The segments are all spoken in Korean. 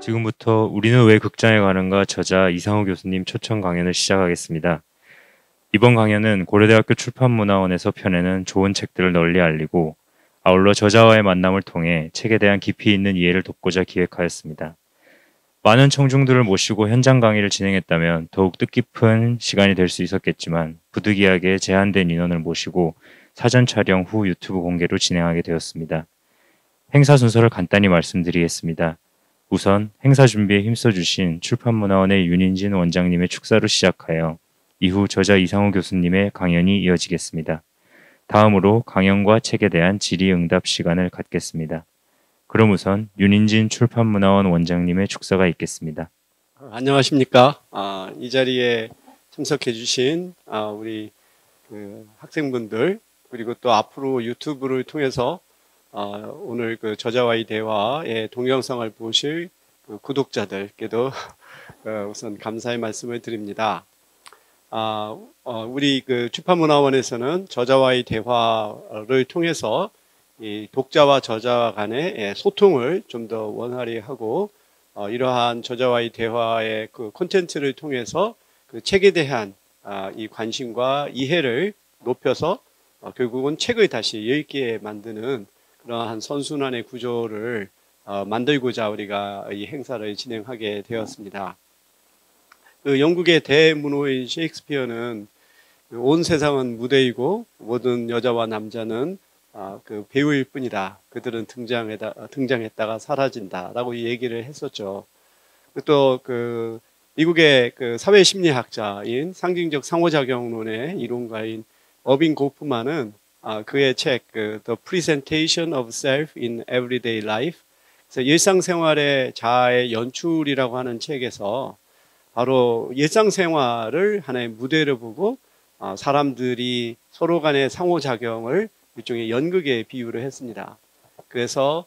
지금부터 우리는 왜 극장에 가는가 저자 이상우 교수님 초청 강연을 시작하겠습니다. 이번 강연은 고려대학교 출판문화원에서 펴내는 좋은 책들을 널리 알리고 아울러 저자와의 만남을 통해 책에 대한 깊이 있는 이해를 돕고자 기획하였습니다. 많은 청중들을 모시고 현장 강의를 진행했다면 더욱 뜻깊은 시간이 될 수 있었겠지만 부득이하게 제한된 인원을 모시고 사전 촬영 후 유튜브 공개로 진행하게 되었습니다. 행사 순서를 간단히 말씀드리겠습니다. 우선 행사 준비에 힘써주신 출판문화원의 윤인진 원장님의 축사로 시작하여 이후 저자 이상우 교수님의 강연이 이어지겠습니다. 다음으로 강연과 책에 대한 질의응답 시간을 갖겠습니다. 그럼 우선 윤인진 출판문화원 원장님의 축사가 있겠습니다. 안녕하십니까. 이 자리에 참석해 주신 우리 학생분들, 그리고 또 앞으로 유튜브를 통해서 오늘 저자와의 대화의 동영상을 보실 구독자들께도 우선 감사의 말씀을 드립니다. 우리 출판문화원에서는 저자와의 대화를 통해서 이 독자와 저자 간의 소통을 좀 더 원활히 하고 이러한 저자와의 대화의 콘텐츠를 통해서 책에 대한 이 관심과 이해를 높여서 결국은 책을 다시 읽게 만드는 그러한 선순환의 구조를 만들고자 우리가 이 행사를 진행하게 되었습니다. 영국의 대문호인 셰익스피어는 온 세상은 무대이고 모든 여자와 남자는 배우일 뿐이다. 그들은 등장했다가 사라진다라고 이 얘기를 했었죠. 또 미국의 사회심리학자인 상징적 상호작용론의 이론가인 어빙 고프만은 그의 책 The Presentation of Self in Everyday Life, 그래서 일상생활의 자아의 연출이라고 하는 책에서 바로 일상생활을 하나의 무대로 보고 사람들이 서로 간의 상호작용을 일종의 연극에 비유를 했습니다. 그래서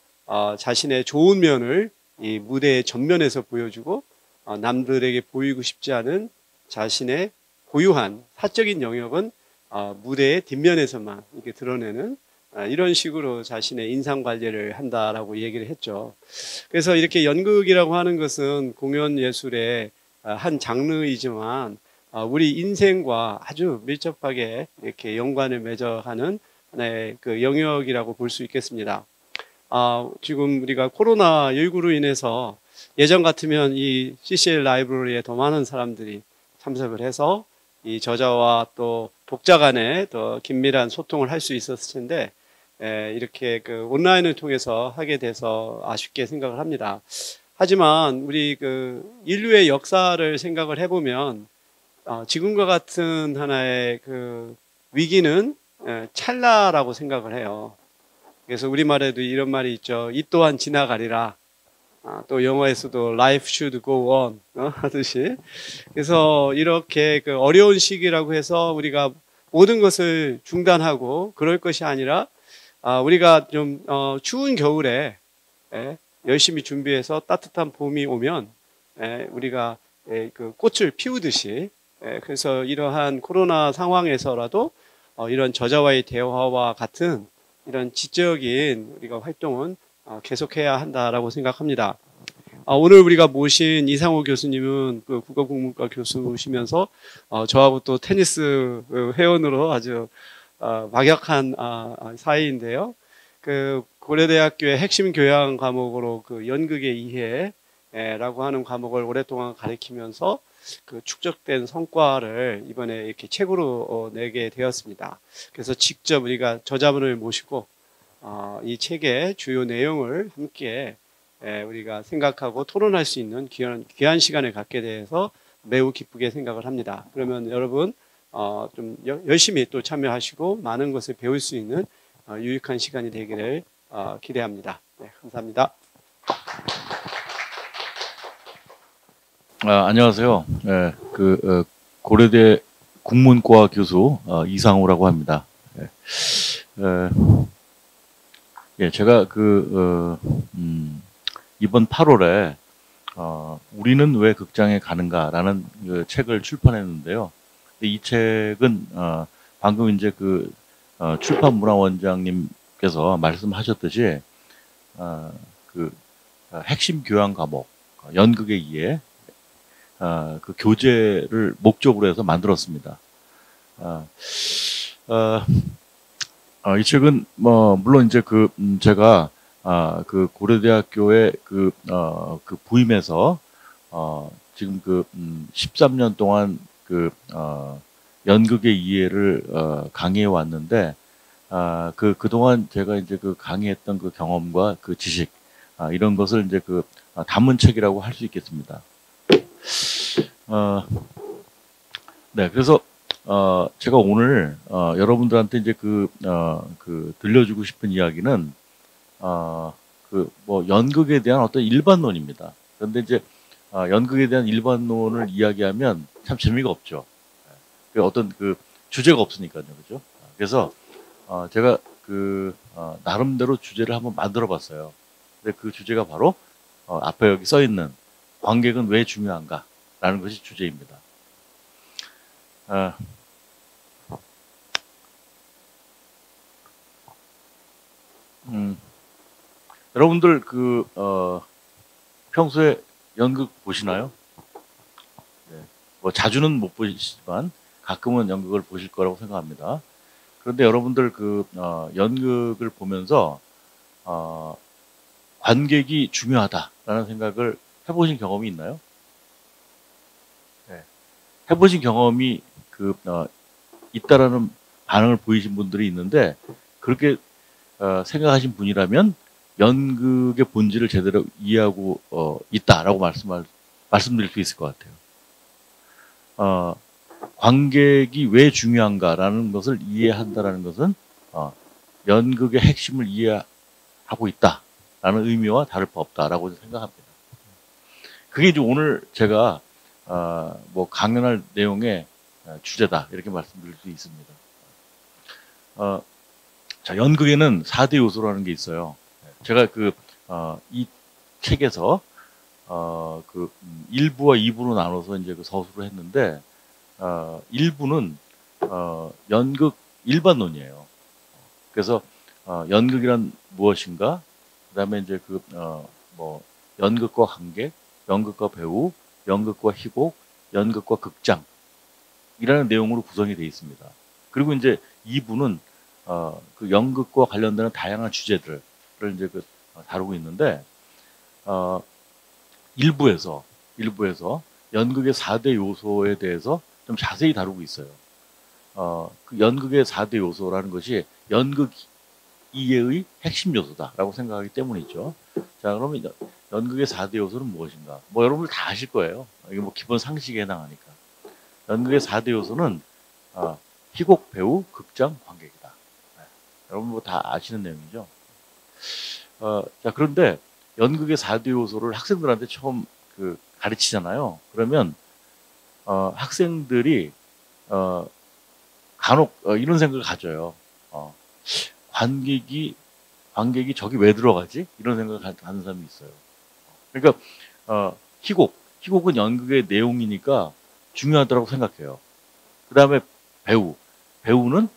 자신의 좋은 면을 이 무대의 전면에서 보여주고 남들에게 보이고 싶지 않은 자신의 고유한 사적인 영역은 무대의 뒷면에서만 이렇게 드러내는 이런 식으로 자신의 인상 관리를 한다라고 얘기를 했죠. 그래서 이렇게 연극이라고 하는 것은 공연 예술의 한 장르이지만 우리 인생과 아주 밀접하게 이렇게 연관을 맺어가는 하나의 영역이라고 볼 수 있겠습니다. 지금 우리가 코로나19로 인해서 예전 같으면 이 CCL 라이브러리에 더 많은 사람들이 참석을 해서 이 저자와 또 독자 간에 더 긴밀한 소통을 할 수 있었을 텐데 이렇게 온라인을 통해서 하게 돼서 아쉽게 생각을 합니다. 하지만 우리 인류의 역사를 생각을 해보면 지금과 같은 하나의 위기는 찰나라고 생각을 해요. 그래서 우리말에도 이런 말이 있죠. 이 또한 지나가리라. 또 영어에서도 life should go on 하듯이. 그래서 이렇게 어려운 시기라고 해서 우리가 모든 것을 중단하고 그럴 것이 아니라 우리가 좀 추운 겨울에 열심히 준비해서 따뜻한 봄이 오면 우리가 꽃을 피우듯이 그래서 이러한 코로나 상황에서라도 이런 저자와의 대화와 같은 이런 지적인 우리가 활동은 계속해야 한다라고 생각합니다. 오늘 우리가 모신 이상우 교수님은 국어국문과 교수시면서 저하고 또 테니스 회원으로 아주 막역한 사이인데요. 고려대학교의 핵심 교양 과목으로 연극의 이해라고 하는 과목을 오랫동안 가르치면서 축적된 성과를 이번에 이렇게 책으로 내게 되었습니다. 그래서 직접 우리가 저자분을 모시고 이 책의 주요 내용을 함께 우리가 생각하고 토론할 수 있는 귀한 시간을 갖게 돼서 매우 기쁘게 생각을 합니다. 그러면 여러분 좀 열심히 또 참여하시고 많은 것을 배울 수 있는 유익한 시간이 되기를 기대합니다. 네, 감사합니다. 안녕하세요. 네, 고려대 국문과 교수 이상우라고 합니다. 제가 이번 8월에 우리는 왜 극장에 가는가라는 책을 출판했는데요. 이 책은 방금 이제 출판문화원장님께서 말씀하셨듯이 핵심 교양 과목 연극의 이해, 그 교재를 목적으로 해서 만들었습니다. 이 책은 뭐 물론 이제 제가 그 고려대학교에 그 부임해서 지금 13년 동안 연극의 이해를 강의해 왔는데 그동안 제가 이제 강의했던 그 경험과 그 지식 이런 것을 이제 담은 책이라고 할 수 있겠습니다. 네, 그래서 제가 오늘 여러분들한테 이제 들려주고 싶은 이야기는 뭐 연극에 대한 어떤 일반론입니다. 그런데 이제 연극에 대한 일반론을 이야기하면 참 재미가 없죠. 어떤 주제가 없으니까요, 그죠? 그래서 제가 나름대로 주제를 한번 만들어봤어요. 근데 그 주제가 바로 앞에 여기 써 있는 관객은 왜 중요한가라는 것이 주제입니다. 여러분들 평소에 연극 보시나요? 네. 뭐 자주는 못 보시지만 가끔은 연극을 보실 거라고 생각합니다. 그런데 여러분들 연극을 보면서 관객이 중요하다라는 생각을 해보신 경험이 있나요? 네. 해보신 경험이 있다라는 반응을 보이신 분들이 있는데 그렇게 생각하신 분이라면 연극의 본질을 제대로 이해하고 있다라고 말씀드릴 수 있을 것 같아요. 관객이 왜 중요한가라는 것을 이해한다라는 것은 연극의 핵심을 이해하고 있다라는 의미와 다를 바 없다라고 생각합니다. 그게 이제 오늘 제가 뭐 강연할 내용의 주제다 이렇게 말씀드릴 수 있습니다. 자, 연극에는 4대 요소라는 게 있어요. 제가 이 책에서 1부와 2부로 나눠서 이제 서술을 했는데 1부는 연극 일반론이에요. 그래서 연극이란 무엇인가? 그다음에 이제 뭐 연극과 관객, 연극과 배우, 연극과 희곡, 연극과 극장 이라는 내용으로 구성이 되어 있습니다. 그리고 이제 2부는 연극과 관련되는 다양한 주제들을 이제 다루고 있는데 1부에서 연극의 4대 요소에 대해서 좀 자세히 다루고 있어요. 연극의 4대 요소라는 것이 연극 이해의 핵심 요소다라고 생각하기 때문이죠. 자, 그러면 연극의 4대 요소는 무엇인가? 뭐 여러분들 다 아실 거예요. 이게 뭐 기본 상식에 해당하니까. 연극의 4대 요소는 희곡, 배우, 극장, 관객이다. 네. 여러분 뭐 다 아시는 내용이죠. 자, 그런데 연극의 4대 요소를 학생들한테 처음 가르치잖아요. 그러면 학생들이 간혹 이런 생각을 가져요. 관객이 저기 왜 들어가지? 이런 생각을 하는 사람이 있어요. 그러니까 희곡은 연극의 내용이니까 중요하다고 생각해요. 그 다음에 배우는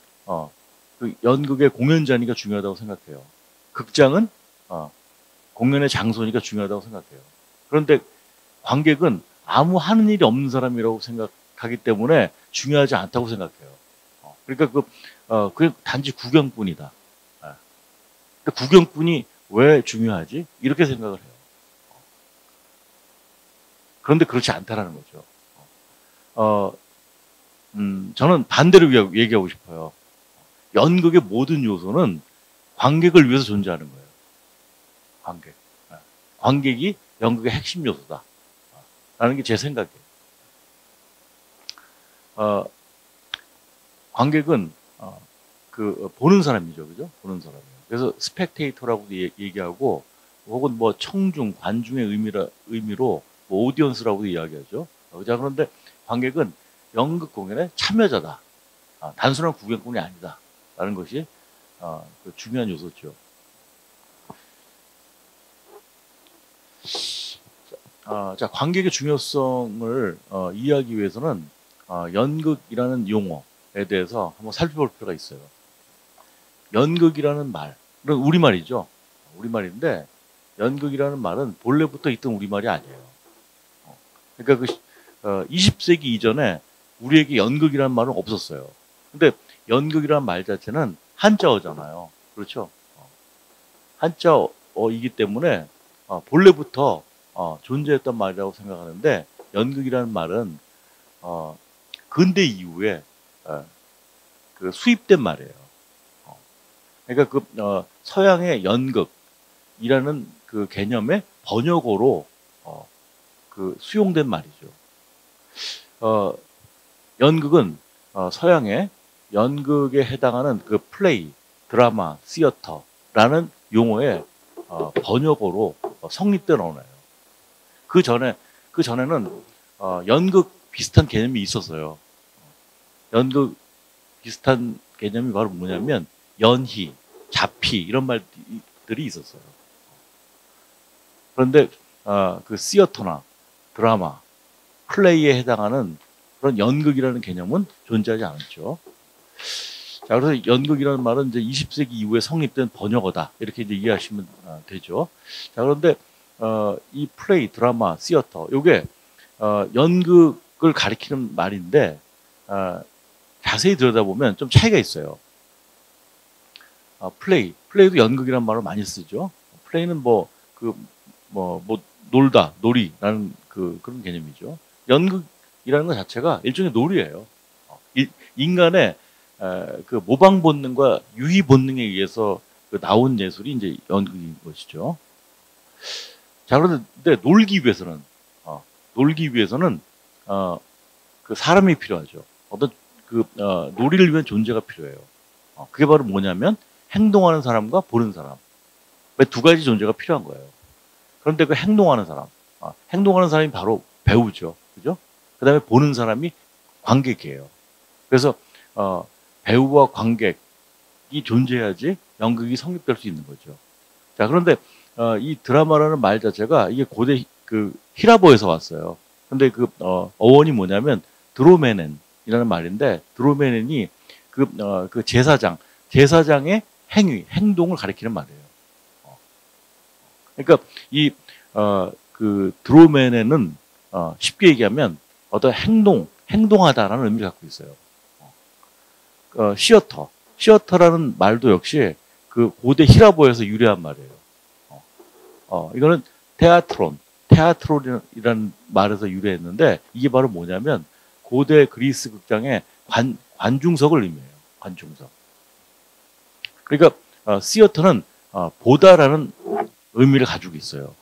연극의 공연자니까 중요하다고 생각해요. 극장은 공연의 장소니까 중요하다고 생각해요. 그런데 관객은 아무 하는 일이 없는 사람이라고 생각하기 때문에 중요하지 않다고 생각해요. 그러니까 그게 단지 구경꾼이다. 근데 구경꾼이 왜 중요하지? 이렇게 생각을 해요. 그런데 그렇지 않다라는 거죠. 저는 반대로 얘기하고 싶어요. 연극의 모든 요소는 관객을 위해서 존재하는 거예요. 관객이 연극의 핵심 요소다. 라는 게 제 생각이에요. 관객은 보는 사람이죠, 그죠? 보는 사람이에요. 그래서 스펙테이터라고도 얘기하고, 혹은 뭐 청중, 관중의 의미로 뭐 오디언스라고도 이야기하죠. 자, 그런데 관객은 연극 공연의 참여자다. 단순한 구경꾼이 아니다. 라는 것이 중요한 요소죠. 자, 관객의 중요성을 이해하기 위해서는 연극이라는 용어에 대해서 한번 살펴볼 필요가 있어요. 연극이라는 말은 우리말이죠. 우리말인데 연극이라는 말은 본래부터 있던 우리말이 아니에요. 그러니까 20세기 이전에 우리에게 연극이라는 말은 없었어요. 근데 연극이라는 말 자체는 한자어잖아요. 그렇죠? 한자어이기 때문에 본래부터 존재했던 말이라고 생각하는데 연극이라는 말은 근대 이후에 그 수입된 말이에요. 그러니까 서양의 연극이라는 그 개념의 번역어로 그 수용된 말이죠. 연극은 서양의 연극에 해당하는 그 플레이, 드라마, 시어터라는 용어의 번역어로 성립된 언어예요. 그 전에는 연극 비슷한 개념이 있었어요. 연극 비슷한 개념이 바로 뭐냐면 연희, 자피 이런 말들이 있었어요. 그런데 그 시어터나 드라마, 플레이에 해당하는 그런 연극이라는 개념은 존재하지 않았죠. 자, 그래서 연극이라는 말은 이제 20세기 이후에 성립된 번역어다 이렇게 이제 이해하시면 되죠. 자, 그런데 이 플레이, 드라마, 시어터 요게 연극을 가리키는 말인데 자세히 들여다보면 좀 차이가 있어요. 플레이도 연극이라는 말을 많이 쓰죠. 플레이는 놀다, 놀이라는 그런 개념이죠. 연극이라는 것 자체가 일종의 놀이예요. 인간의 그 모방 본능과 유희 본능에 의해서 나온 예술이 이제 연극인 것이죠. 자, 그런데 놀기 위해서는 그 사람이 필요하죠. 어떤 놀이를 위한 존재가 필요해요. 그게 바로 뭐냐면 행동하는 사람과 보는 사람. 두 가지 존재가 필요한 거예요. 그런데 그 행동하는 사람이 바로 배우죠. 그죠? 그 다음에 보는 사람이 관객이에요. 그래서, 배우와 관객이 존재해야지 연극이 성립될 수 있는 거죠. 자, 그런데, 이 드라마라는 말 자체가 이게 고대 히라보에서 왔어요. 근데 어원이 뭐냐면 드로메넨이라는 말인데, 드로메넨이 제사장의 행동을 가리키는 말이에요. 그러니까 드로메넨은 쉽게 얘기하면 어떤 행동하다라는 의미를 갖고 있어요. 시어터라는 말도 역시 그 고대 히라보에서 유래한 말이에요. 이거는 테아트론이라는 말에서 유래했는데 이게 바로 뭐냐면 고대 그리스 극장의 관중석을 의미해요. 관중석. 그러니까 시어터는 보다라는 의미를 가지고 있어요.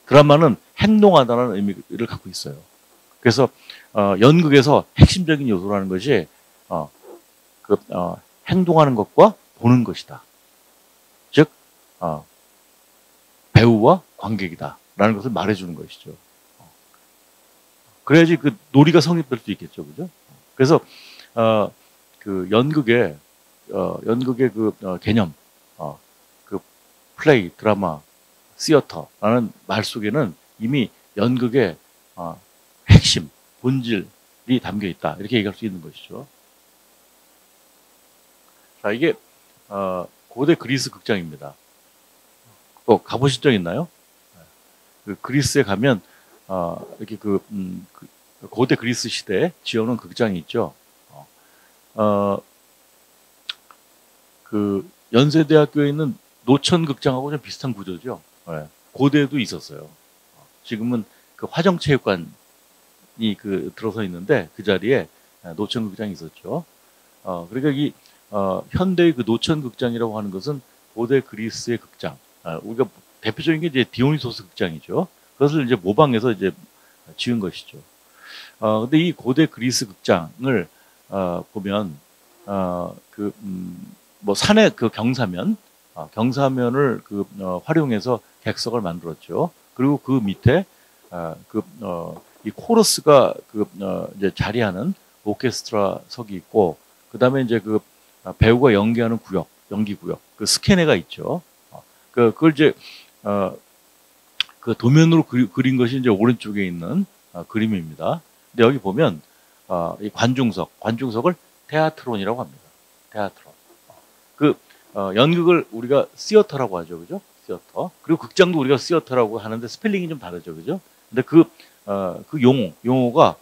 드라마는 행동하다라는 의미를 갖고 있어요. 그래서 연극에서 핵심적인 요소라는 것이 행동하는 것과 보는 것이다. 즉 배우와 관객이다라는 것을 말해주는 것이죠. 그래야지 그 놀이가 성립될 수 있겠죠, 그죠? 그래서 연극의 개념, 플레이, 드라마, 시어터라는 말 속에는 이미 연극의 핵심, 본질이 담겨 있다. 이렇게 얘기할 수 있는 것이죠. 자, 이게 고대 그리스 극장입니다. 가보신 적 있나요? 그리스에 가면 이렇게 고대 그리스 시대에 지어놓은 극장이 있죠. 연세대학교에 있는 노천극장하고 좀 비슷한 구조죠. 고대에도 있었어요. 지금은 화정체육관이 들어서 있는데 그 자리에 노천극장이 있었죠. 그러니까 현대의 노천극장이라고 하는 것은 고대 그리스의 극장. 우리가 대표적인 게 이제 디오니소스 극장이죠. 그것을 이제 모방해서 이제 지은 것이죠. 근데 이 고대 그리스 극장을 보면 산의 경사면을 활용해서 객석을 만들었죠. 그리고 그 밑에 이 코러스가 이제 자리하는 오케스트라석이 있고, 그 다음에 이제 배우가 연기하는 연기 구역, 스케네가 있죠. 그걸 이제 도면으로 그린 것이 이제 오른쪽에 있는 그림입니다. 근데 여기 보면 이 관중석을 테아트론이라고 합니다. 테아트론. 연극을 우리가 시어터라고 하죠, 그죠? 시어터. 그리고 극장도 우리가 시어터라고 하는데 스펠링이 좀 다르죠, 그죠? 근데 그 용어가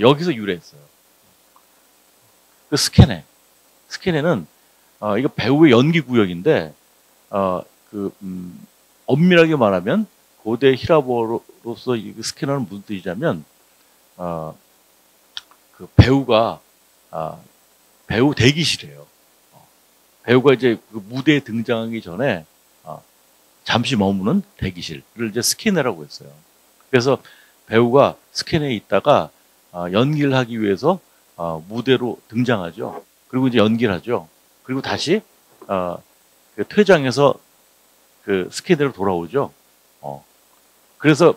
여기서 유래했어요. 그 스케네는 이거 배우의 연기 구역인데 엄밀하게 말하면 고대 히라보로서 이 스캐너는 무슨 뜻이냐면 그 배우가 배우 대기실이에요. 배우가 이제 그 무대에 등장하기 전에 잠시 머무는 대기실을 이제 스캐너라고 했어요. 그래서 배우가 스캐너에 있다가 연기를 하기 위해서 무대로 등장하죠. 그리고 이제 연기를 하죠. 그리고 다시 그 퇴장해서 그 스캐너로 돌아오죠. 그래서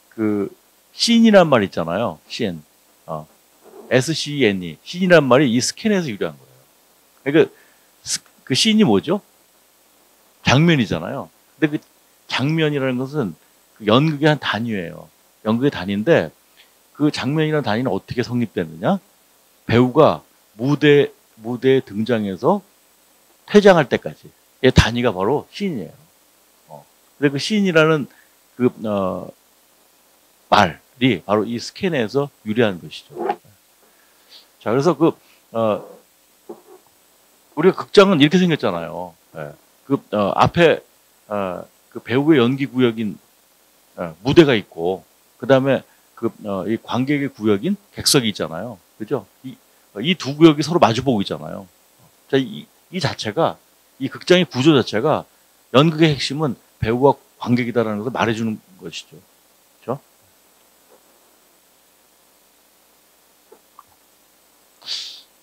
그 씬이란 말 있잖아요. 씬, SCNE, 씬이란 말이 이 스캐너에서 유래한 거예요. 그러니까 그 씬이 뭐죠? 장면이잖아요. 근데 그 장면이라는 것은 그 연극의 한 단위예요. 연극의 단위인데 그 장면이라는 단위는 어떻게 성립되느냐? 배우가 무대에 등장해서 퇴장할 때까지. 이 단위가 바로 씬이에요. 근데 그 씬이라는 그 말이 바로 이 스캐너에서 유래한 것이죠. 자, 그래서 우리가 극장은 이렇게 생겼잖아요. 예. 앞에 그 배우의 연기 구역인 무대가 있고, 그 다음에 이 관객의 구역인 객석이 있잖아요. 그죠? 이 두 구역이 서로 마주보고 있잖아요. 자, 이 자체가, 이 극장의 구조 자체가 연극의 핵심은 배우와 관객이다라는 것을 말해주는 것이죠. 그죠?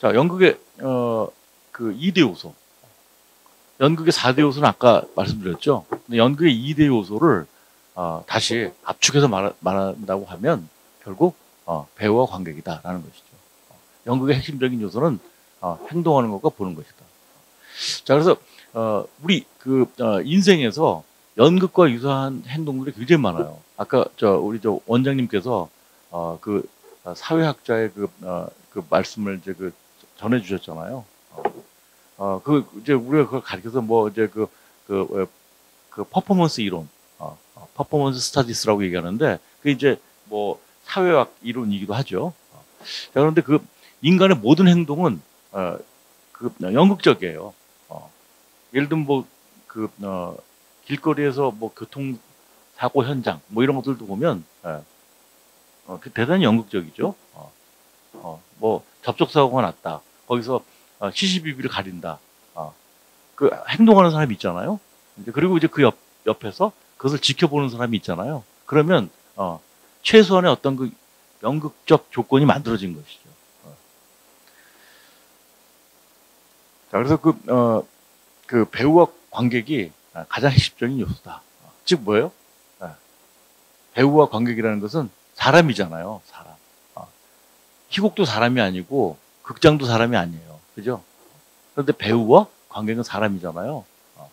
자, 연극의, 그 2대 요소. 연극의 4대 요소는 아까 말씀드렸죠. 근데 연극의 2대 요소를 다시 압축해서 말한다고 하면 결국 배우와 관객이다라는 것이죠. 연극의 핵심적인 요소는 행동하는 것과 보는 것이다. 자, 그래서 우리 인생에서 연극과 유사한 행동들이 굉장히 많아요. 아까 우리 원장님께서 그 사회학자의 그 말씀을 이제 전해 주셨잖아요. 이제 우리가 그걸 가르쳐서 뭐 이제 퍼포먼스 이론, 퍼포먼스 스타디스라고 얘기하는데 그 이제 뭐 사회학 이론이기도 하죠. 자, 그런데 인간의 모든 행동은 연극적이에요. 예를 들면 길거리에서 뭐 교통사고 현장 뭐 이런 것들도 보면 대단히 연극적이죠. 뭐 접촉사고가 났다. 거기서 CCTV를 가린다. 그 행동하는 사람이 있잖아요. 그리고 이제 그 옆에서 그것을 지켜보는 사람이 있잖아요. 그러면 최소한의 어떤 그 연극적 조건이 만들어진 것이죠. 자, 그래서 그 배우와 관객이 가장 핵심적인 요소다. 즉 뭐예요? 배우와 관객이라는 것은 사람이잖아요. 사람. 희곡도 사람이 아니고 극장도 사람이 아니에요. 그죠? 그런데 배우와 관객은 사람이잖아요.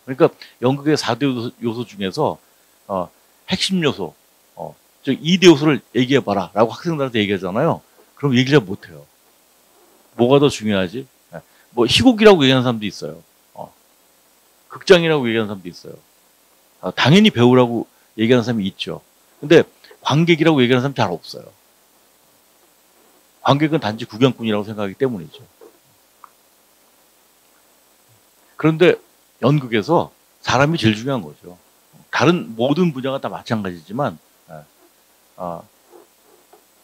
그러니까 연극의 4대 요소 중에서 핵심 요소, 즉 2대 요소를 얘기해봐라 라고 학생들한테 얘기하잖아요. 그럼 얘기를 못해요. 뭐가 더 중요하지? 뭐 희곡이라고 얘기하는 사람도 있어요. 극장이라고 얘기하는 사람도 있어요. 당연히 배우라고 얘기하는 사람이 있죠. 근데 관객이라고 얘기하는 사람 잘 없어요. 관객은 단지 구경꾼이라고 생각하기 때문이죠. 그런데 연극에서 사람이 제일 중요한 거죠. 다른 모든 분야가 다 마찬가지지만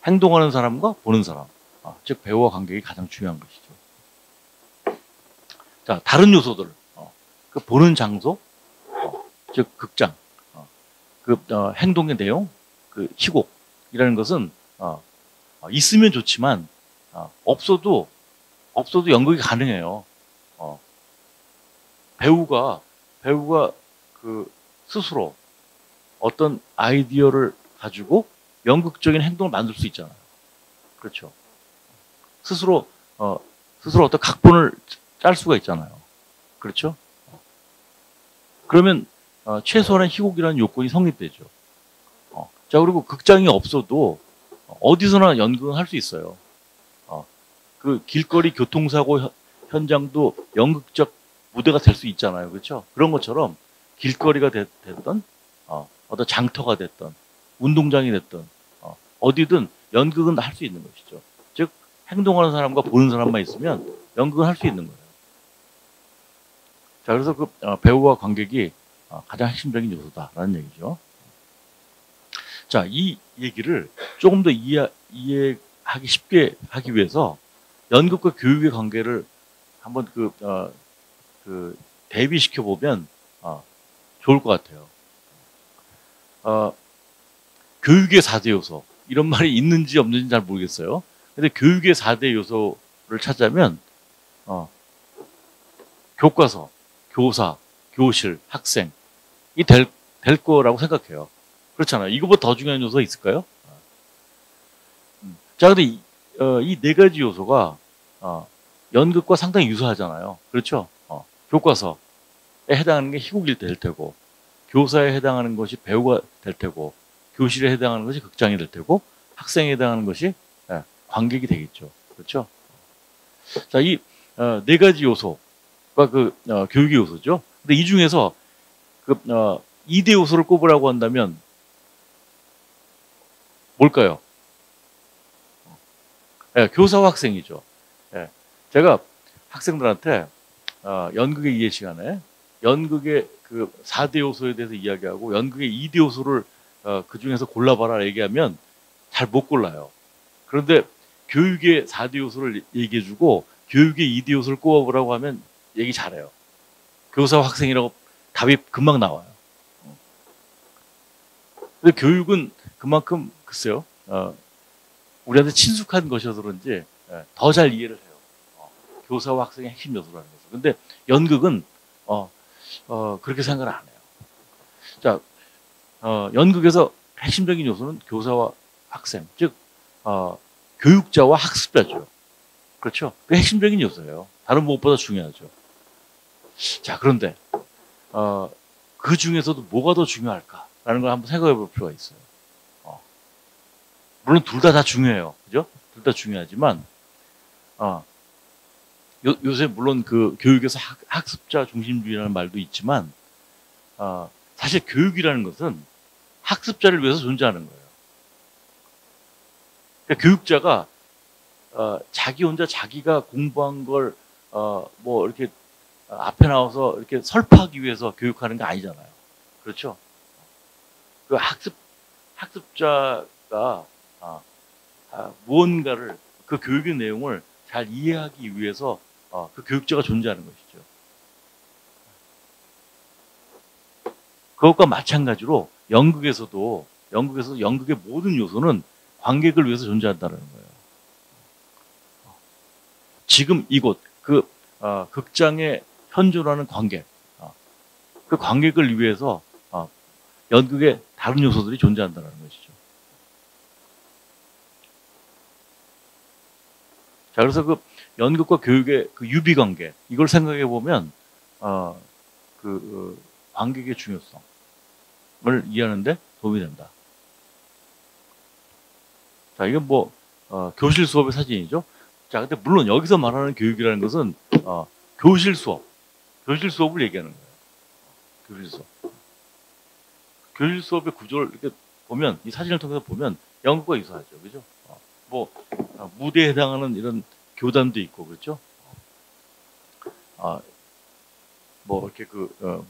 행동하는 사람과 보는 사람, 즉 배우와 관객이 가장 중요한 것이죠. 자, 다른 요소들, 그 보는 장소, 즉 극장, 행동의 내용, 그 희곡이라는 것은 있으면 좋지만 없어도 연극이 가능해요. 배우가 스스로 어떤 아이디어를 가지고 연극적인 행동을 만들 수 있잖아요. 그렇죠. 스스로 어떤 각본을 짤 수가 있잖아요. 그렇죠. 그러면 최소한의 희곡이라는 요건이 성립되죠. 자, 그리고 극장이 없어도 어디서나 연극은 할 수 있어요. 그 길거리 교통사고 현장도 연극적 무대가 될 수 있잖아요. 그렇죠? 그런 것처럼 길거리가 됐던 어떤 장터가 됐던 운동장이 됐든 어디든 연극은 할 수 있는 것이죠. 즉 행동하는 사람과 보는 사람만 있으면 연극은 할 수 있는 거예요. 자, 그래서 그 배우와 관객이 가장 핵심적인 요소다라는 얘기죠. 자, 이 얘기를 조금 더 이해하기 쉽게 하기 위해서 연극과 교육의 관계를 한번 대비시켜 보면 좋을 것 같아요. 교육의 4대 요소 이런 말이 있는지 없는지 잘 모르겠어요. 근데 교육의 4대 요소를 찾자면 교과서, 교사, 교실, 학생 이 될 거라고 생각해요. 그렇잖아요. 이거보다 더 중요한 요소가 있을까요? 자, 근데 이 네 가지 요소가 연극과 상당히 유사하잖아요. 그렇죠? 교과서에 해당하는 게 희곡일 때 될 테고, 교사에 해당하는 것이 배우가 될 테고, 교실에 해당하는 것이 극장이 될 테고, 학생에 해당하는 것이 관객이 되겠죠. 그렇죠? 자, 이 네 가지 요소가 교육의 요소죠. 근데 이 중에서 2대 요소를 꼽으라고 한다면 뭘까요? 교사와 학생이죠. 제가 학생들한테 연극의 이해 시간에 연극의 그 4대 요소에 대해서 이야기하고 연극의 2대 요소를 그 중에서 골라봐라 얘기하면 잘 못 골라요. 그런데 교육의 4대 요소를 얘기해주고 교육의 2대 요소를 꼽아보라고 하면 얘기 잘해요. 교사와 학생이라고 답이 금방 나와요. 근데 교육은 그만큼 글쎄요. 우리한테 친숙한 것이어서 그런지 더 잘 이해를 해요. 교사와 학생의 핵심 요소라는 것을. 근데 연극은 그렇게 생각을 안 해요. 자, 연극에서 핵심적인 요소는 교사와 학생, 즉 교육자와 학습자죠. 그렇죠? 그 핵심적인 요소예요. 다른 무엇보다 중요하죠. 자, 그런데 그 중에서도 뭐가 더 중요할까라는 걸 한번 생각해 볼 필요가 있어요. 물론 둘 다 중요해요. 그죠? 둘 다 중요하지만 요새 물론 그 교육에서 학습자 중심주의라는 말도 있지만 사실 교육이라는 것은 학습자를 위해서 존재하는 거예요. 그러니까 교육자가 자기 혼자 자기가 공부한 걸 뭐 이렇게 앞에 나와서 이렇게 설파하기 위해서 교육하는 게 아니잖아요. 그렇죠? 그 학습자가 무언가를 그 교육의 내용을 잘 이해하기 위해서 그 교육자가 존재하는 것이죠. 그것과 마찬가지로 연극에서도 연극의 모든 요소는 관객을 위해서 존재한다는 거예요. 지금 이곳 극장에 현존하는 관객, 그 관객을 위해서 연극의 다른 요소들이 존재한다는 것이죠. 자, 그래서 그 연극과 교육의 그 유비 관계 이걸 생각해 보면 관객의 중요성을 이해하는데 도움이 된다. 자, 이건 뭐 교실 수업의 사진이죠. 자, 근데 물론 여기서 말하는 교육이라는 것은 교실 수업을 얘기하는 거예요. 교실 수업. 교실 수업의 구조를 이렇게 보면 이 사진을 통해서 보면 연극과 유사하죠, 그죠? 무대에 해당하는 이런 교단도 있고 그렇죠. 뭐 이렇게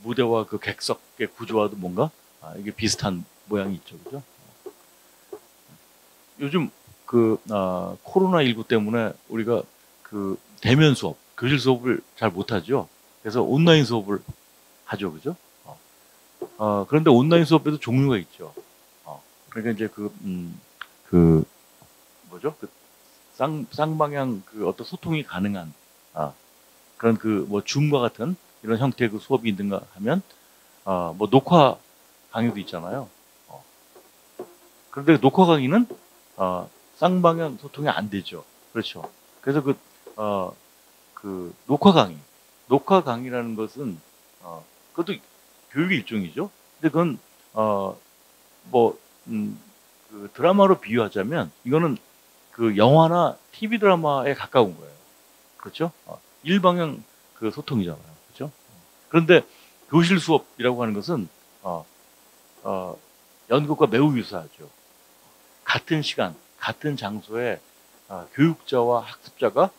무대와 그 객석의 구조와도 뭔가 이게 비슷한 모양이 있죠, 그죠? 요즘 코로나19 때문에 우리가 대면 수업, 교실 수업을 잘 못하죠. 그래서 온라인 수업을 하죠, 그죠? 그런데 온라인 수업에도 종류가 있죠. 그러니까 이제 뭐죠? 쌍방향 어떤 소통이 가능한 그런 뭐 줌과 같은 이런 형태의 수업이 있는가 하면 뭐 녹화 강의도 있잖아요. 그런데 녹화 강의는 쌍방향 소통이 안 되죠. 그렇죠. 그래서 녹화 강의라는 것은 그것도 교육의 일종이죠. 근데 그건 드라마로 비유하자면 이거는 영화나 TV 드라마에 가까운 거예요. 그렇죠? 일방향 소통이잖아요. 그렇죠? 그런데 교실 수업이라고 하는 것은 연극과 매우 유사하죠. 같은 시간, 같은 장소에 교육자와 학습자가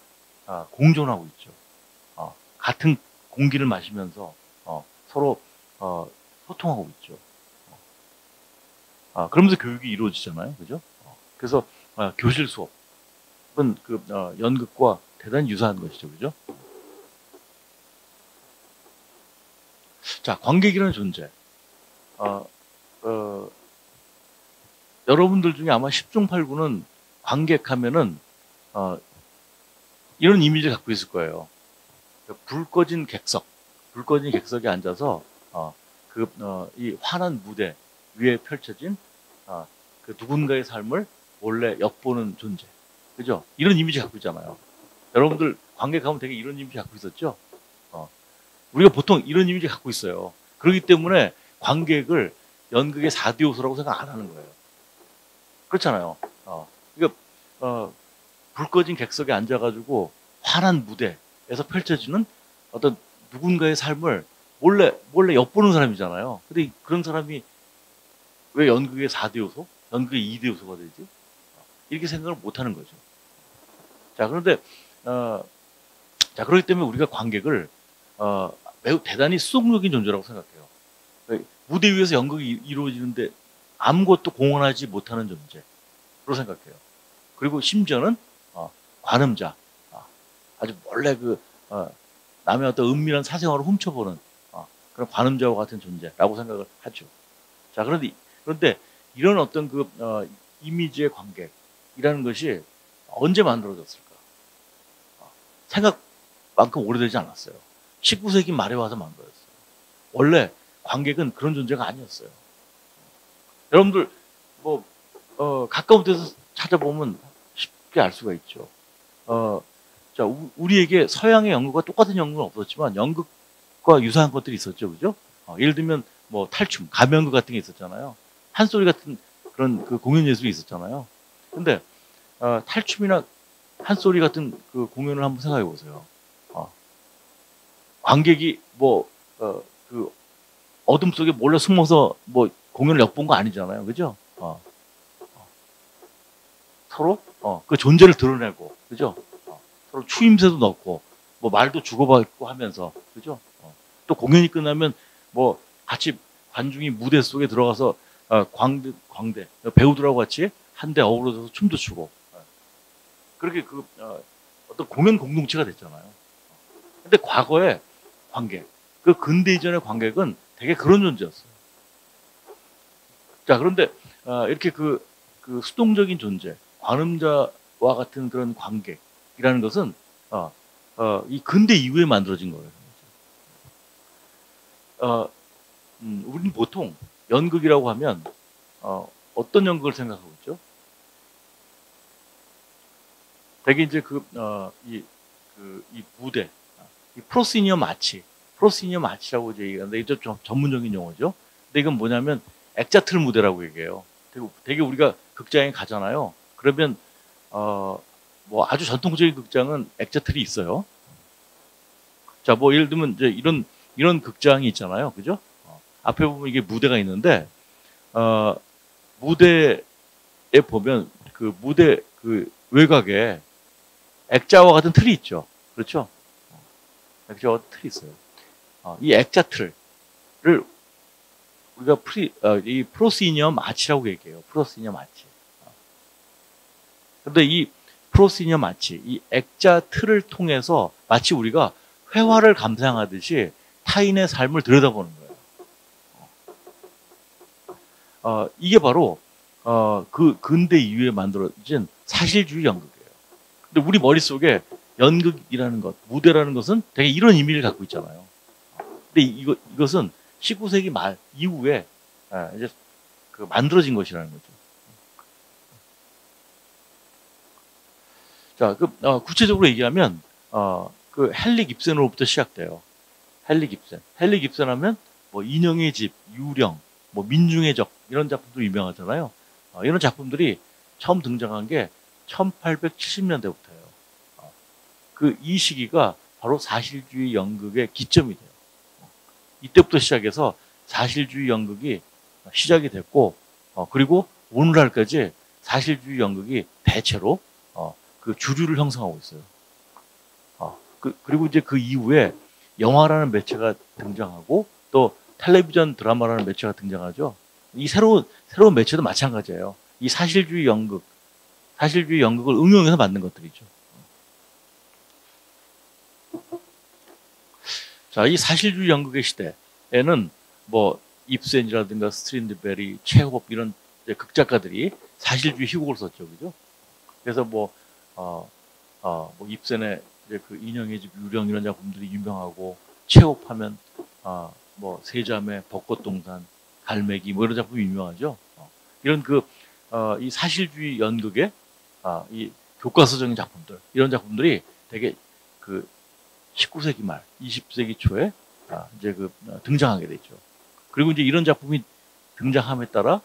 공존하고 있죠. 같은 공기를 마시면서 서로 소통하고 있죠. 그러면서 교육이 이루어지잖아요, 그죠? 그래서 교실 수업은 그 연극과 대단히 유사한 것이죠, 그죠? 자, 관객이라는 존재. 여러분들 중에 아마 10중 8구는 관객하면은 이런 이미지를 갖고 있을 거예요. 불 꺼진 객석에 앉아서 이 환한 무대 위에 펼쳐진 그 누군가의 삶을 몰래 엿보는 존재, 그죠? 이런 이미지 갖고 있잖아요. 여러분들 관객하면 되게 이런 이미지 갖고 있었죠? 우리가 보통 이런 이미지 갖고 있어요. 그렇기 때문에 관객을 연극의 4대 요소라고 생각 안 하는 거예요. 그렇잖아요. 그러니까 불 꺼진 객석에 앉아가지고 환한 무대에서 펼쳐지는 어떤 누군가의 삶을 몰래 엿보는 사람이잖아요. 근데 그런 사람이 왜 연극의 4대 요소, 연극의 2대 요소가 되지? 이렇게 생각을 못 하는 거죠. 자, 그런데 그렇기 때문에 우리가 관객을 매우 대단히 수동적인 존재라고 생각해요. 무대 위에서 연극이 이루어지는데 아무것도 공헌하지 못하는 존재로 생각해요. 그리고 심지어는 관음자, 아주 몰래 남의 어떤 은밀한 사생활을 훔쳐보는 그런 관음자와 같은 존재라고 생각을 하죠. 자, 그런데 이런 어떤 이미지의 관객이라는 것이 언제 만들어졌을까? 생각만큼 오래되지 않았어요. 19세기 말에 와서 만들어졌어요. 원래 관객은 그런 존재가 아니었어요. 여러분들 가까운 데서 찾아보면 쉽게 알 수가 있죠. 자, 우리에게 서양의 연극과 똑같은 연극은 없었지만 연극과 유사한 것들이 있었죠, 그죠? 예를 들면 탈춤, 가면극 같은 게 있었잖아요. 한소리 같은 그런 공연 예술이 있었잖아요. 근데 탈춤이나 한소리 같은 그 공연을 한번 생각해 보세요. 관객이 어둠 속에 몰래 숨어서 공연을 엿본 거 아니잖아요, 그죠? 서로 그 존재를 드러내고, 그죠? 서로 추임새도 넣고, 말도 주고받고 하면서, 그죠? 또 공연이 끝나면 같이 관중이 무대 속에 들어가서 광대 배우들하고 같이 한데 어우러져서 춤도 추고, 그렇게 어떤 공연 공동체가 됐잖아요. 근데 과거의 관객, 근대 이전의 관객은 되게 그런 존재였어요. 자, 그런데 이렇게 수동적인 존재, 관음자와 같은 그런 관객이라는 것은 이 근대 이후에 만들어진 거예요. 우리는 보통 연극이라고 하면 어떤 연극을 생각하고 있죠? 되게 이제 이 무대, 이 프로시니엄 아치라고 이제 얘기하는데 이게 좀 전문적인 용어죠. 근데 이건 뭐냐면 액자틀 무대라고 얘기해요. 되게 우리가 극장에 가잖아요. 그러면 아주 전통적인 극장은 액자틀이 있어요. 자, 예를 들면 이제 이런 극장이 있잖아요, 그죠? 앞에 보면 이게 무대가 있는데 무대에 보면 무대 외곽에 액자와 같은 틀이 있죠, 그렇죠? 액자와 같은 틀이 있어요. 이 액자 틀을 우리가 이 프로시니엄 아치라고 얘기해요. 프로시니엄 아치. 그런데 이 프로시니엄 아치, 이 액자 틀을 통해서 마치 우리가 회화를 감상하듯이 타인의 삶을 들여다보는 거예요. 이게 바로 근대 이후에 만들어진 사실주의 연극이에요. 근데 우리 머릿속에 연극이라는 것, 무대라는 것은 되게 이런 의미를 갖고 있잖아요. 근데 이것은 19세기 말 이후에 이제 만들어진 것이라는 거죠. 자, 구체적으로 얘기하면 헨리 깁센으로부터 시작돼요. 헨리 깁센 하면 인형의 집, 유령, 민중의 적 이런 작품도 유명하잖아요. 이런 작품들이 처음 등장한 게 1870년대부터예요. 이 시기가 바로 사실주의 연극의 기점이 돼요. 이때부터 시작해서 사실주의 연극이 시작이 됐고 그리고 오늘날까지 사실주의 연극이 대체로 그 주류를 형성하고 있어요. 그리고 이제 그 이후에 영화라는 매체가 등장하고 또 텔레비전 드라마라는 매체가 등장하죠. 이 새로운 매체도 마찬가지예요. 이 사실주의 연극을 응용해서 만든 것들이죠. 자, 이 사실주의 연극의 시대에는 뭐 입센이라든가 스트린드베리, 체호흡 이런 극작가들이 사실주의 희곡을 썼죠, 그죠? 그래서 뭐 입센의 이제 그 인형의 집 유령 이런 작품들이 유명하고 체호흡하면 뭐 세자매, 벚꽃동산, 갈매기 뭐 이런 작품이 유명하죠. 이런 이 사실주의 연극의 이 교과서적인 작품들 이런 작품들이 되게 그 19세기 말, 20세기 초에 이제 등장하게 되죠. 그리고 이제 이런 작품이 등장함에 따라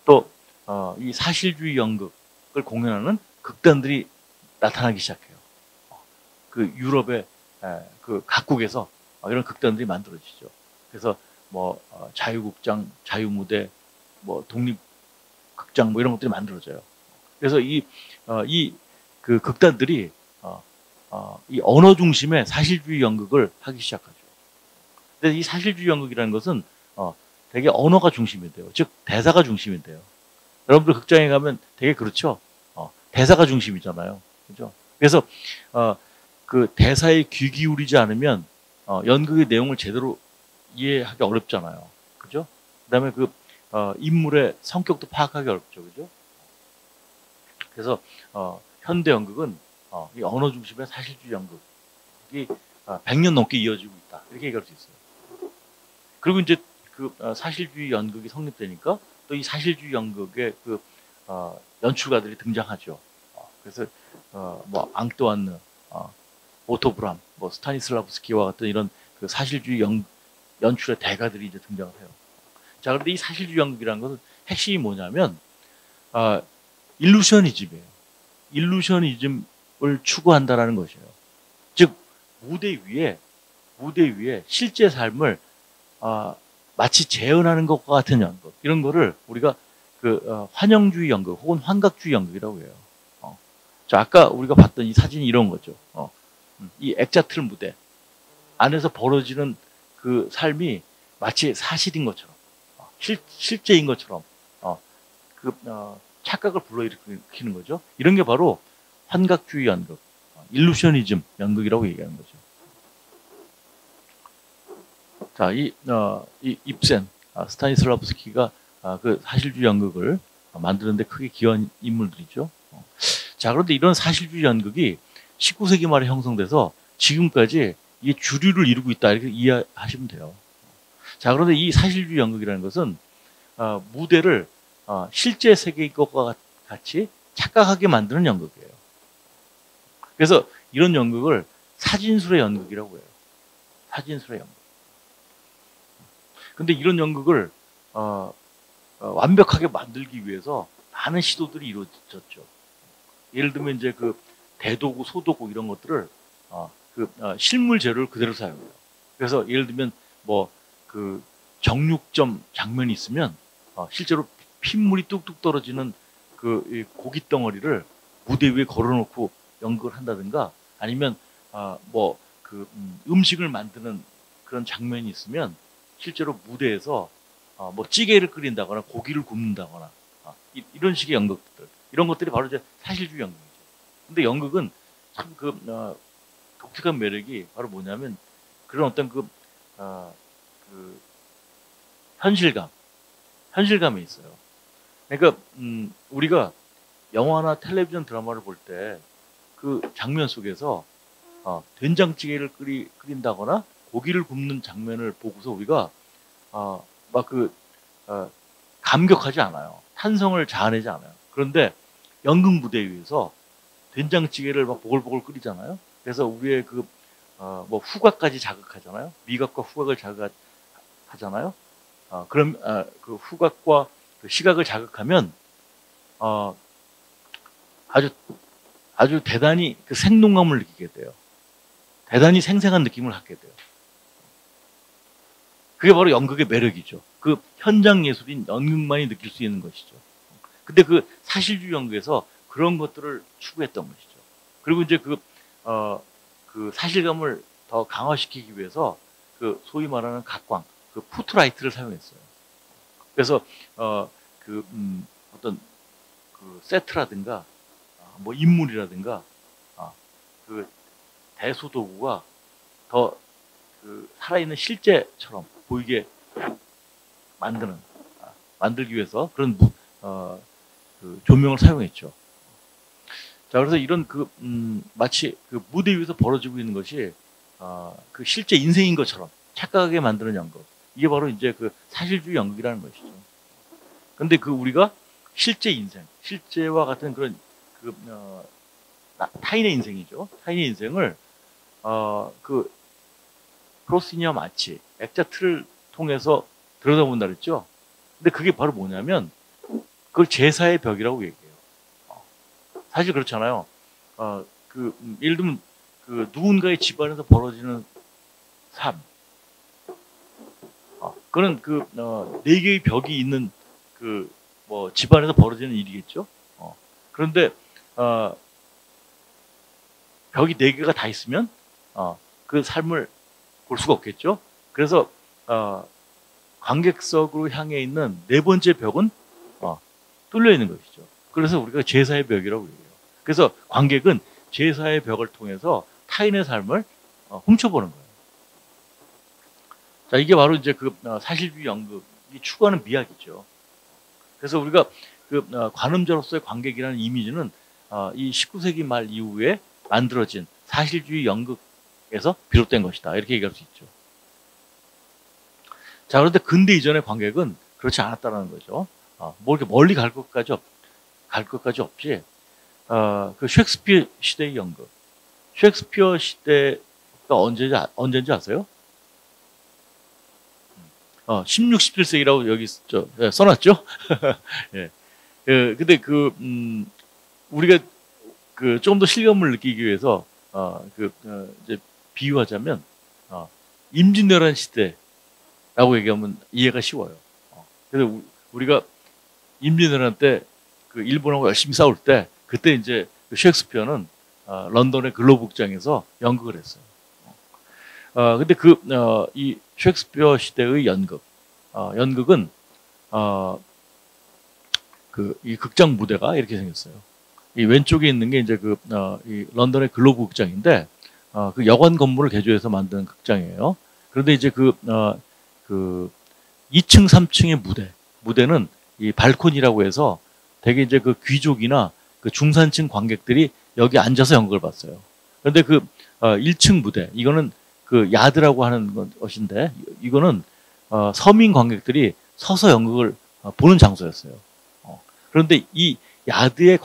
또 이 사실주의 연극을 공연하는 극단들이 나타나기 시작해요. 그 유럽의 그 각국에서 이런 극단들이 만들어지죠. 그래서 뭐 자유극장, 자유무대, 뭐 독립극장 뭐 이런 것들이 만들어져요. 그래서 그 극단들이 이 언어 중심의 사실주의 연극을 하기 시작하죠. 근데 이 사실주의 연극이라는 것은 되게 언어가 중심이 돼요. 즉 대사가 중심이 돼요. 여러분들 극장에 가면 되게 그렇죠. 대사가 중심이잖아요. 그죠? 그래서 그 대사에 귀 기울이지 않으면 연극의 내용을 제대로 이해하기 어렵잖아요. 그죠? 그다음에 인물의 성격도 파악하기 어렵죠. 그죠? 그래서 현대 연극은 이 언어 중심의 사실주의 연극이 100년 넘게 이어지고 있다. 이렇게 얘기할 수 있어요. 그리고 이제 사실주의 연극이 성립되니까 또 이 사실주의 연극의 연출가들이 등장하죠. 그래서 뭐 앙뚜아느, 오토 브람, 뭐 스타니슬라브스키와 같은 이런 그 사실주의 연출의 대가들이 이제 등장을 해요. 자, 그런데 이 사실주의 연극이라는 것은 핵심이 뭐냐면 일루셔니즘이에요. 일루셔니즘을 추구한다라는 것이에요. 즉 무대 위에 실제 삶을 마치 재현하는 것과 같은 연극 이런 거를 우리가 환영주의 연극 혹은 환각주의 연극이라고 해요. 자, 아까 우리가 봤던 이 사진이 이런 거죠. 이 액자틀 무대 안에서 벌어지는 그 삶이 마치 사실인 것처럼 실제인 것처럼 착각을 불러일으키는 거죠. 이런 게 바로 환각주의 연극, 일루셔니즘 연극이라고 얘기하는 거죠. 자, 이 입센, 스타니슬라브스키가 그 사실주의 연극을 만드는데 크게 기여한 인물들이죠. 자, 그런데 이런 사실주의 연극이 19세기 말에 형성돼서 지금까지 이게 주류를 이루고 있다 이렇게 이해하시면 돼요. 자, 그런데 이 사실주의 연극이라는 것은 무대를 실제 세계의 것과 같이 착각하게 만드는 연극이에요. 그래서 이런 연극을 사진술의 연극이라고 해요. 사진술의 연극. 근데 이런 연극을 완벽하게 만들기 위해서 많은 시도들이 이루어졌죠. 예를 들면 이제 대도구, 소도구 이런 것들을 실물 재료를 그대로 사용해요. 그래서 예를 들면 뭐 정육점 장면이 있으면 실제로 핏물이 뚝뚝 떨어지는 고기 덩어리를 무대 위에 걸어놓고 연극을 한다든가 아니면 음식을 만드는 그런 장면이 있으면 실제로 무대에서 뭐 찌개를 끓인다거나 고기를 굽는다거나 이런 식의 연극들 이런 것들이 바로 이제 사실주의 연극이죠. 근데 연극은 참 독특한 매력이 바로 뭐냐면 그런 어떤 현실감이 있어요. 그러니까 우리가 영화나 텔레비전 드라마를 볼 때 그 장면 속에서 된장찌개를 끓인다거나 고기를 굽는 장면을 보고서 우리가 감격하지 않아요. 탄성을 자아내지 않아요. 그런데 연극 무대 위에서 된장찌개를 막 보글보글 끓이잖아요. 그래서 우리의 후각까지 자극하잖아요. 미각과 후각을 자극하잖아요. 그럼 그 후각과 그 시각을 자극하면 아주 대단히 그 생동감을 느끼게 돼요. 대단히 생생한 느낌을 갖게 돼요. 그게 바로 연극의 매력이죠. 그 현장 예술인 연극만이 느낄 수 있는 것이죠. 근데 그 사실주의 연극에서 그런 것들을 추구했던 것이죠. 그리고 이제 그 사실감을 더 강화시키기 위해서 그 소위 말하는 각광, 그 푸트라이트를 사용했어요. 그래서 어떤 그 세트라든가 뭐 인물이라든가 그 대소도구가 더 그 살아있는 실제처럼 보이게 만들기 위해서 그런 그 조명을 사용했죠. 자, 그래서 이런 마치 그 무대 위에서 벌어지고 있는 것이 그 실제 인생인 것처럼 착각하게 만드는 연극. 이게 바로 이제 그 사실주의 연극이라는 것이죠. 근데 그 우리가 실제 인생, 실제와 같은 그런 타인의 인생이죠. 타인의 인생을 그 프로시니와 마치 액자 틀을 통해서 들여다본다 그랬죠. 근데 그게 바로 뭐냐면 그걸 제사의 벽이라고 얘기해요. 사실 그렇잖아요. 예를 들면 그 누군가의 집안에서 벌어지는 삶, 그는 네 개의 벽이 있는 그 뭐 집안에서 벌어지는 일이겠죠. 그런데 벽이 네 개가 다 있으면 그 삶을 볼 수가 없겠죠. 그래서 관객석으로 향해 있는 네 번째 벽은 뚫려 있는 것이죠. 그래서 우리가 제사의 벽이라고 얘기해요. 그래서 관객은 제사의 벽을 통해서 타인의 삶을 훔쳐보는 거예요. 자, 이게 바로 이제 그 사실주의 연극이 추구하는 미학이죠. 그래서 우리가 그 관음자로서의 관객이라는 이미지는 이 19세기 말 이후에 만들어진 사실주의 연극에서 비롯된 것이다. 이렇게 얘기할 수 있죠. 자, 그런데 근대 이전의 관객은 그렇지 않았다는 거죠. 뭐 이렇게 멀리 갈 것까지 없이 그 셰익스피어 시대의 연극. 셰익스피어 시대가 언제인지 아세요? 16, 17세기라고 여기 써놨죠? 예. 근데 우리가 조금 더 실감을 느끼기 위해서 이제 비유하자면 임진왜란 시대라고 얘기하면 이해가 쉬워요. 그래서 우리가 임진왜란 때 그 일본하고 열심히 싸울 때 그때 이제 셰익스피어는 런던의 글로브 극장에서 연극을 했어요. 근데 이 셰익스피어 시대의 연극은 이 극장 무대가 이렇게 생겼어요. 이 왼쪽에 있는 게 이제 이 런던의 글로브 극장인데 그 여관 건물을 개조해서 만든 극장이에요. 그런데 이제 2층, 3층의 무대는 이 발코니라고 해서 되게 이제 그 귀족이나 그 중산층 관객들이 여기 앉아서 연극을 봤어요. 그런데 1층 무대, 이거는 그 야드라고 하는 것인데, 이거는 서민 관객들이 서서 연극을 보는 장소였어요. 그런데 이 야드의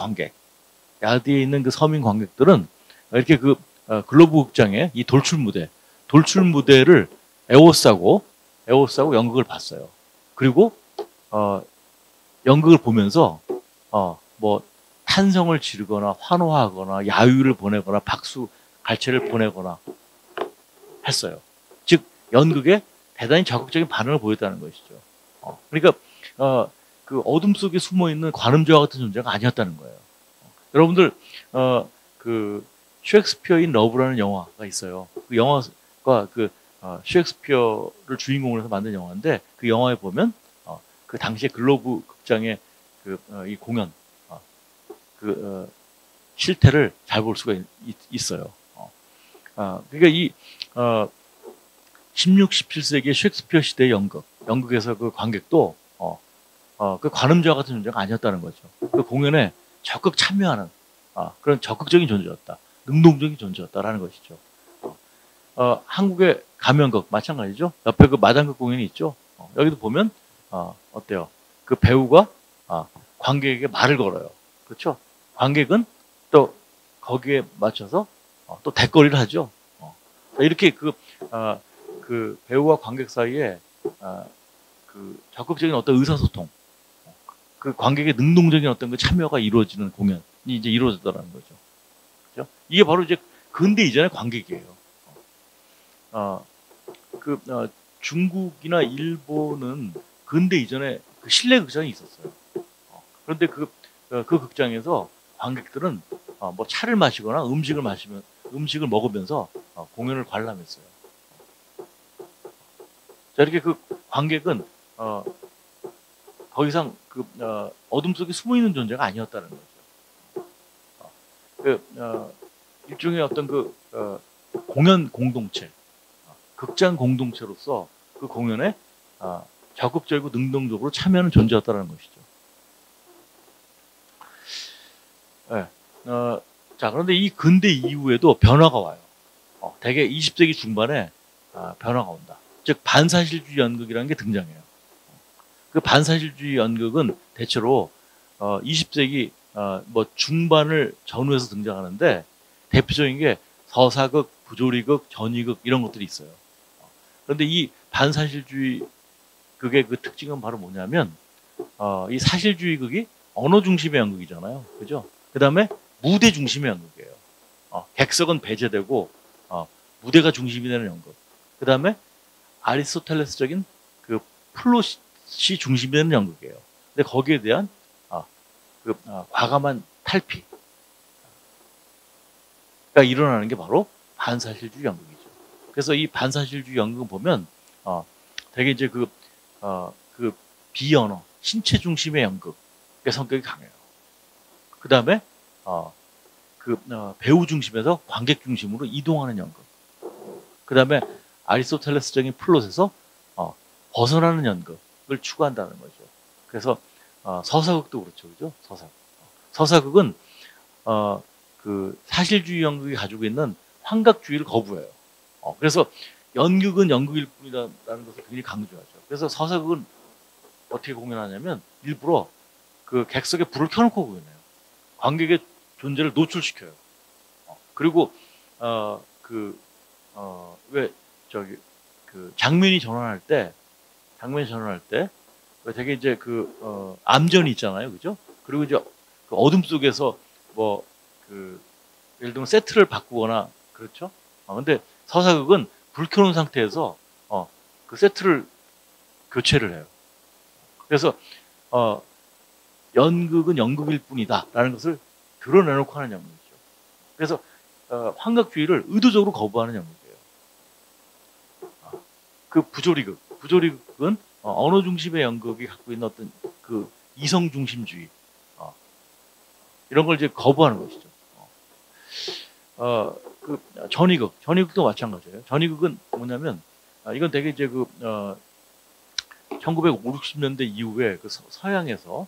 야드에 있는 그 서민 관객들은 이렇게 글로브 극장의 이 돌출 무대를 에워싸고 연극을 봤어요. 그리고 연극을 보면서 뭐 탄성을 지르거나 환호하거나 야유를 보내거나 박수 갈채를 보내거나 했어요. 즉 연극에 대단히 적극적인 반응을 보였다는 것이죠. 그러니까 그 어둠 속에 숨어 있는 관음자와 같은 존재가 아니었다는 거예요. 여러분들 그 셰익스피어인 러브라는 영화가 있어요. 그 영화가 셰익스피어를 주인공으로 해서 만든 영화인데 그 영화에 보면 그 당시에 글로브 극장의 이 공연 실태를 잘 볼 수가 있어요. 그러니까 이 16, 17세기의 셰익스피어 시대의 연극에서 그 관객도 그 관음자와 같은 존재가 아니었다는 거죠. 그 공연에 적극 참여하는 그런 적극적인 존재였다. 능동적인 존재였다라는 것이죠. 한국의 가면극 마찬가지죠. 옆에 그 마당극 공연이 있죠. 여기도 보면 어때요? 그 배우가 관객에게 말을 걸어요. 그렇죠? 관객은 또 거기에 맞춰서 또 대거리를 하죠. 이렇게 그 배우와 관객 사이에 그 적극적인 어떤 의사소통, 그 관객의 능동적인 어떤 그 참여가 이루어지는 공연이 이제 이루어졌다는 거죠. 그렇죠? 이게 바로 이제 근대 이전의 관객이에요. 중국이나 일본은 근대 이전에 그 실내 극장이 있었어요. 그런데 그 극장에서 관객들은 뭐 차를 마시거나 음식을 먹으면서 공연을 관람했어요. 자, 이렇게 그 관객은 더 이상 어둠 속에 숨어 있는 존재가 아니었다는 거죠. 일종의 어떤 공연 공동체, 극장 공동체로서 그 공연에 적극적이고 능동적으로 참여하는 존재였다는 것이죠. 네. 자, 그런데 이 근대 이후에도 변화가 와요. 대개 20세기 중반에 변화가 온다. 즉 반사실주의 연극이라는 게 등장해요. 그 반사실주의 연극은 대체로 20세기 뭐 중반을 전후해서 등장하는데 대표적인 게 서사극, 부조리극, 전위극 이런 것들이 있어요. 그런데 이 반사실주의 극의 그 특징은 바로 뭐냐면 이 사실주의 극이 언어 중심의 연극이잖아요. 그죠? 그 다음에 무대 중심의 연극이에요. 객석은 배제되고 무대가 중심이 되는 연극. 그 다음에 아리스토텔레스적인 그 플롯이 중심이 되는 연극이에요. 근데 거기에 대한 과감한 탈피가 일어나는 게 바로 반사실주의 연극이죠. 그래서 이 반사실주의 연극을 보면 되게 이제 그 비언어, 신체 중심의 연극의 성격이 강해요. 그 다음에 배우 중심에서 관객 중심으로 이동하는 연극. 그 다음에 아리스토텔레스적인 플롯에서 벗어나는 연극을 추구한다는 거죠. 그래서 서사극도 그렇죠, 그죠? 서사극은 그 사실주의 연극이 가지고 있는 환각주의를 거부해요. 그래서 연극은 연극일 뿐이라는 것을 굉장히 강조하죠. 그래서 서사극은 어떻게 공연하냐면 일부러 그 객석에 불을 켜놓고 공연해요. 관객의 존재를 노출시켜요. 그리고 왜 저기 그 장면이 전환할 때 되게 이제 암전이 있잖아요, 그죠? 그리고 이제 그 어둠 속에서 뭐 예를 들면 세트를 바꾸거나 그렇죠? 근데 서사극은 불 켜놓은 상태에서 그 세트를 교체를 해요. 그래서 연극은 연극일 뿐이다라는 것을 드러내놓고 하는 연극이죠. 그래서 환각주의를 의도적으로 거부하는 연극이에요. 그 부조리극은 언어 중심의 연극이 갖고 있는 어떤 그 이성 중심주의 이런 걸 이제 거부하는 것이죠. 그 전위극도 마찬가지예요. 전위극은 뭐냐면 이건 되게 이제 1950, 60년대 이후에 그 서양에서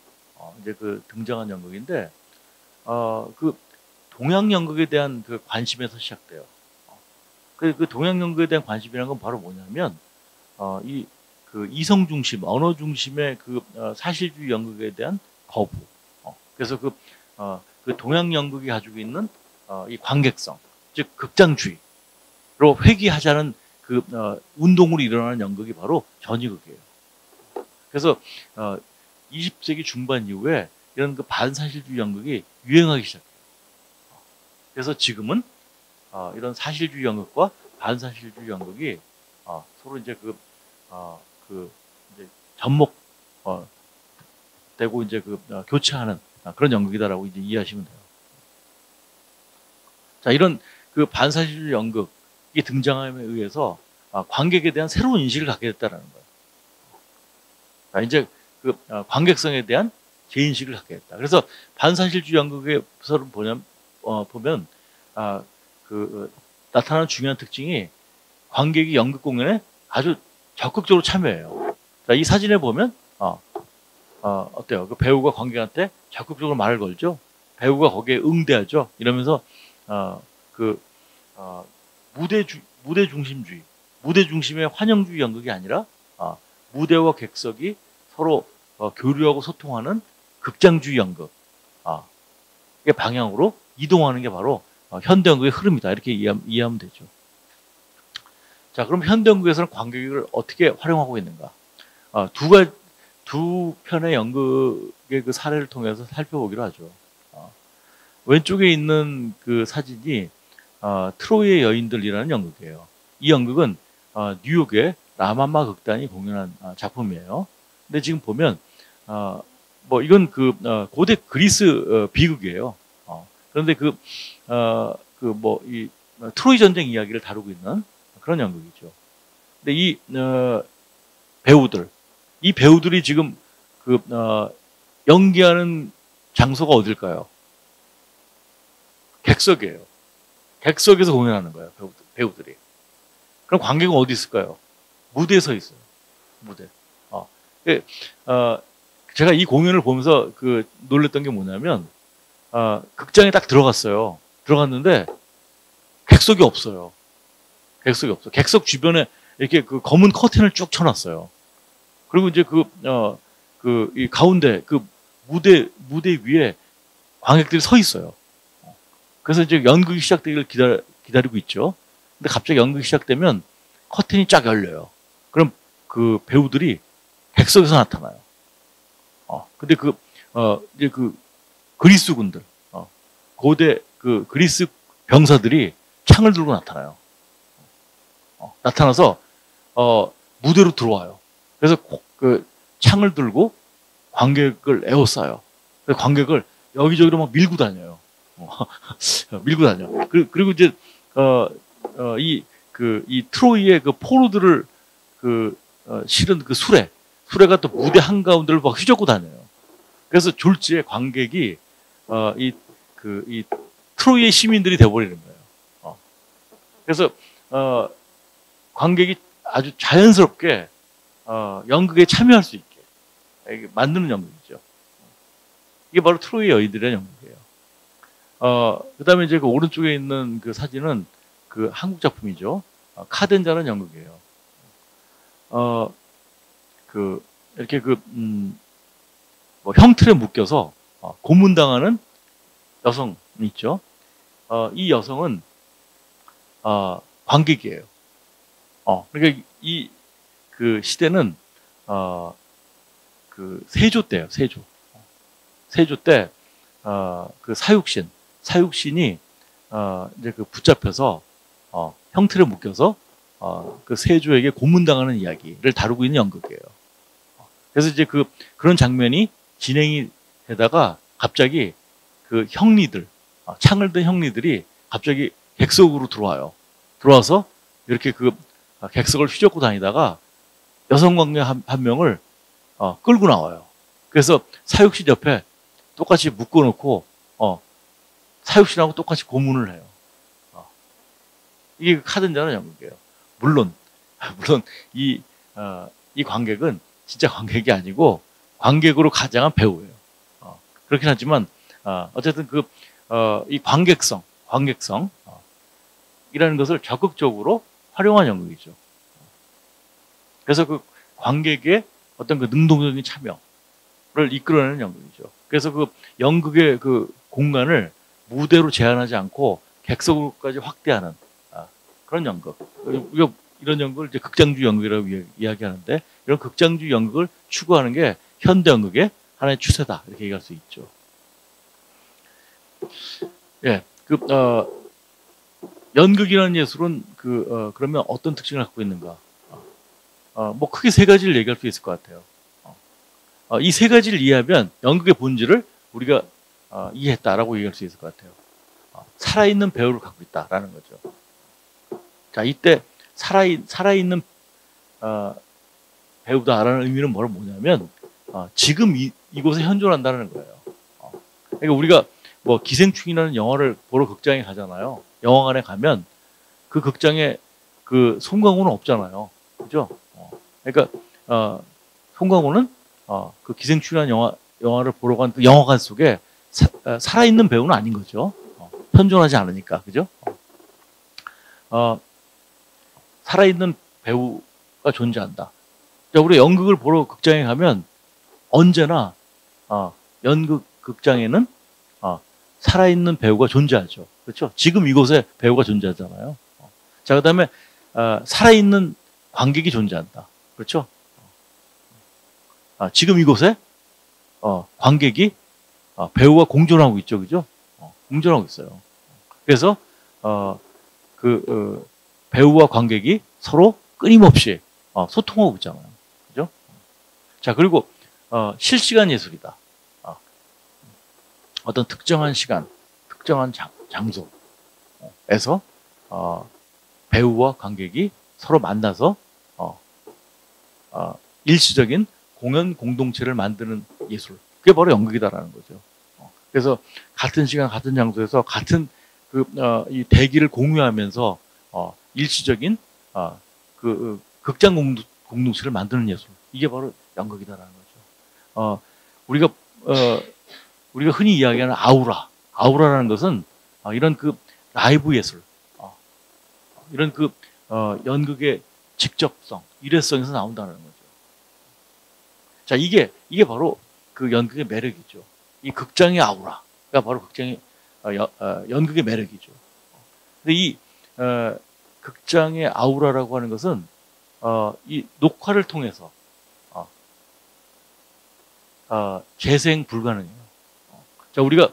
이제 등장한 연극인데 그 동양 연극에 대한 그 관심에서 시작돼요. 그 동양 연극에 대한 관심이라는 건 바로 뭐냐면 이 이성 중심, 언어 중심의 사실주의 연극에 대한 거부. 그래서 그 동양 연극이 가지고 있는 이 관객성, 즉 극장주의로 회귀하자는 운동으로 일어나는 연극이 바로 전위극이에요. 그래서 20세기 중반 이후에 이런 반사실주의 연극이 유행하기 시작해요. 그래서 지금은 이런 사실주의 연극과 반사실주의 연극이 서로 이제 이제 접목 되고 이제 교차하는 그런 연극이다라고 이제 이해하시면 돼요. 자, 이런 반사실주의 연극이 등장함에 의해서 관객에 대한 새로운 인식을 갖게 됐다라는 거예요. 자, 이제 관객성에 대한 재인식을 갖게 됐다. 그래서 반사실주의 연극에서는 보면 나타나는 중요한 특징이 관객이 연극 공연에 아주 적극적으로 참여해요. 자, 이 사진에 보면 어때요? 그 배우가 관객한테 적극적으로 말을 걸죠. 배우가 거기에 응대하죠. 이러면서 무대 중심주의, 무대 중심의 환영주의 연극이 아니라 무대와 객석이 서로 교류하고 소통하는 극장주의 연극, 의 방향으로 이동하는 게 바로 현대 연극의 흐름이다. 이렇게 이해하면 되죠. 자, 그럼 현대 연극에서는 관객을 어떻게 활용하고 있는가? 두 편의 연극의 그 사례를 통해서 살펴보기로 하죠. 왼쪽에 있는 그 사진이 트로이의 여인들이라는 연극이에요. 이 연극은 뉴욕의 라마마 극단이 공연한 작품이에요. 근데 지금 보면 뭐 이건 그 고대 그리스 비극이에요. 그런데 뭐 이 트로이 전쟁 이야기를 다루고 있는 그런 연극이죠. 근데 이 배우들이 지금 연기하는 장소가 어딜까요? 객석이에요. 객석에서 공연하는 거예요, 배우들이. 그럼 관객은 어디 있을까요? 무대에 서 있어요. 무대. 제가 이 공연을 보면서 놀랬던 게 뭐냐면, 극장에 딱 들어갔어요. 들어갔는데, 객석이 없어요. 객석이 없어. 객석 주변에 이렇게 검은 커튼을 쭉 쳐놨어요. 그리고 이제 이 가운데, 무대 위에 관객들이 서 있어요. 그래서 이제 연극이 시작되기를 기다리고 있죠. 근데 갑자기 연극이 시작되면 커튼이 쫙 열려요. 그럼 그 배우들이 객석에서 나타나요. 근데 이제 그리스군들, 고대 그리스 병사들이 창을 들고 나타나요. 나타나서, 무대로 들어와요. 그래서 창을 들고 관객을 에워싸요. 그래서 관객을 여기저기로 막 밀고 다녀요. 밀고 다녀. 그리고 이제, 이 트로이의 포로들을 실은 수레가 또 무대 한가운데를 막 휘젓고 다녀요. 그래서 졸지에 관객이, 이 트로이의 시민들이 돼버리는 거예요. 그래서, 관객이 아주 자연스럽게, 연극에 참여할 수 있게 만드는 연극이죠. 이게 바로 트로이의 여인들의 연극이에요. 그 다음에 이제 오른쪽에 있는 사진은 한국 작품이죠. 카덴자라는 연극이에요. 이렇게 뭐 형틀에 묶여서 고문당하는 여성이 있죠. 이 여성은 관객이에요. 그러니까 이 시대는 세조 때예요. 세조 때 사육신이 이제 붙잡혀서 형틀에 묶여서 세조에게 고문당하는 이야기를 다루고 있는 연극이에요. 그래서 이제 그런 장면이 진행이 되다가 갑자기 형리들, 창을 든 형리들이 갑자기 객석으로 들어와요. 들어와서 이렇게 객석을 휘젓고 다니다가 여성 관객 한 명을 끌고 나와요. 그래서 사육신 옆에 똑같이 묶어놓고 사육신하고 똑같이 고문을 해요. 이게 카덴자는 연극이에요. 물론 이 관객은 진짜 관객이 아니고 관객으로 가장한 배우예요. 그렇긴 하지만 어쨌든 이 관객성 이라는 것을 적극적으로 활용한 연극이죠. 그래서 관객의 어떤 능동적인 참여를 이끌어내는 연극이죠. 그래서 연극의 공간을 무대로 제한하지 않고 객석으로까지 확대하는 그런 연극. 이런 연극을 이제 극장주 연극이라고 이야기하는데, 이런 극장주 연극을 추구하는 게 현대 연극의 하나의 추세다, 이렇게 얘기할 수 있죠. 예, 연극이라는 예술은 그러면 어떤 특징을 갖고 있는가? 뭐 크게 세 가지를 얘기할 수 있을 것 같아요. 이 세 가지를 이해하면 연극의 본질을 우리가 이해했다라고 얘기할 수 있을 것 같아요. 살아있는 배우를 갖고 있다라는 거죠. 자, 이때 살아있는 배우다라는 의미는 뭐냐면 지금 이곳에 현존한다는 거예요. 그러니까 우리가 뭐 기생충이라는 영화를 보러 극장에 가잖아요. 영화관에 가면 그 극장에 송강호는 없잖아요. 그죠? 그러니까 송강호는 기생충이라는 영화를 보러 간 그 영화관 속에 살아있는 배우는 아닌 거죠. 현존하지 않으니까. 그죠? 살아있는 배우가 존재한다. 자, 우리 연극을 보러 극장에 가면 언제나 연극 극장에는 살아있는 배우가 존재하죠. 그렇죠? 지금 이곳에 배우가 존재하잖아요. 자, 그다음에 살아있는 관객이 존재한다. 그렇죠? 지금 이곳에 관객이 배우와 공존하고 있죠. 그죠? 공존하고 있어요. 그래서 배우와 관객이 서로 끊임없이 소통하고 있잖아요. 그죠? 자, 그리고 실시간 예술이다. 어떤 특정한 시간, 특정한 장소에서 배우와 관객이 서로 만나서 일시적인 공연 공동체를 만드는 예술. 그게 바로 연극이다라는 거죠. 그래서 같은 시간, 같은 장소에서 같은 이 대기를 공유하면서 일시적인 극장 공동체를 만드는 예술. 이게 바로 연극이다라는 거죠. 우리가 흔히 이야기하는 아우라라는 것은 이런 라이브 예술, 이런 연극의 직접성, 일회성에서 나온다는 거죠. 자, 이게 바로 연극의 매력이죠. 이 극장의 아우라가 바로 연극의 매력이죠. 근데 이 극장의 아우라라고 하는 것은 이 녹화를 통해서 재생 불가능해요. 자, 우리가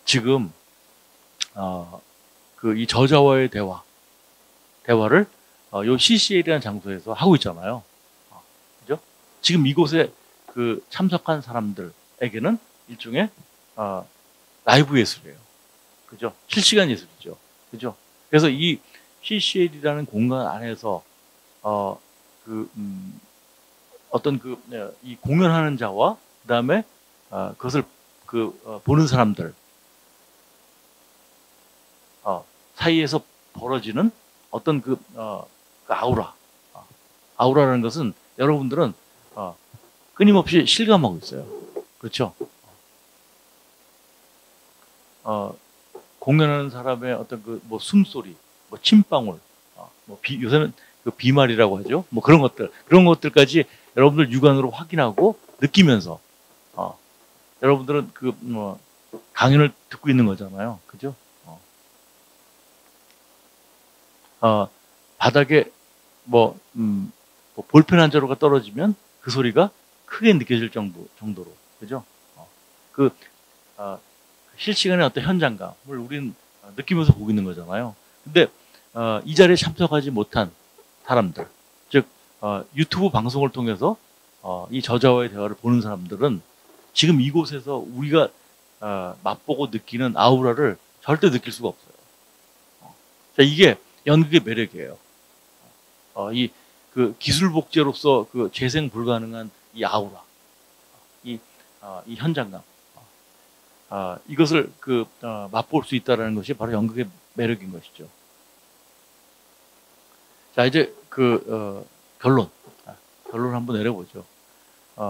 지금 이 저자와의 대화를 요 CCL이라는 장소에서 하고 있잖아요. 그죠? 지금 이곳에 참석한 사람들에게는 일종의 라이브 예술이에요. 그죠? 실시간 예술이죠. 그죠? 그래서 이 CCL이라는 공간 안에서 어떤 이 공연하는 자와 그다음에 그것을 보는 사람들 사이에서 벌어지는 어떤 아우라라는 것은 여러분들은 끊임없이 실감하고 있어요. 그렇죠? 공연하는 사람의 어떤 숨소리, 침방울, 요새는 비말이라고 하죠. 그런 것들까지 여러분들 육안으로 확인하고 느끼면서 여러분들은 강연을 듣고 있는 거잖아요. 그죠? 바닥에 볼펜 한 자루가 떨어지면 그 소리가 크게 느껴질 정도로. 그죠? 실시간의 어떤 현장감을 우리는 느끼면서 보고 있는 거잖아요. 근데 이 자리에 참석하지 못한 사람들, 즉 유튜브 방송을 통해서 이 저자와의 대화를 보는 사람들은 지금 이곳에서 우리가 맛보고 느끼는 아우라를 절대 느낄 수가 없어요. 자, 이게 연극의 매력이에요. 이 기술 복제로서 재생 불가능한 이 아우라, 이 현장감, 이것을 맛볼 수 있다는 것이 바로 연극의 매력인 것이죠. 자, 이제 결론 한번 내려보죠.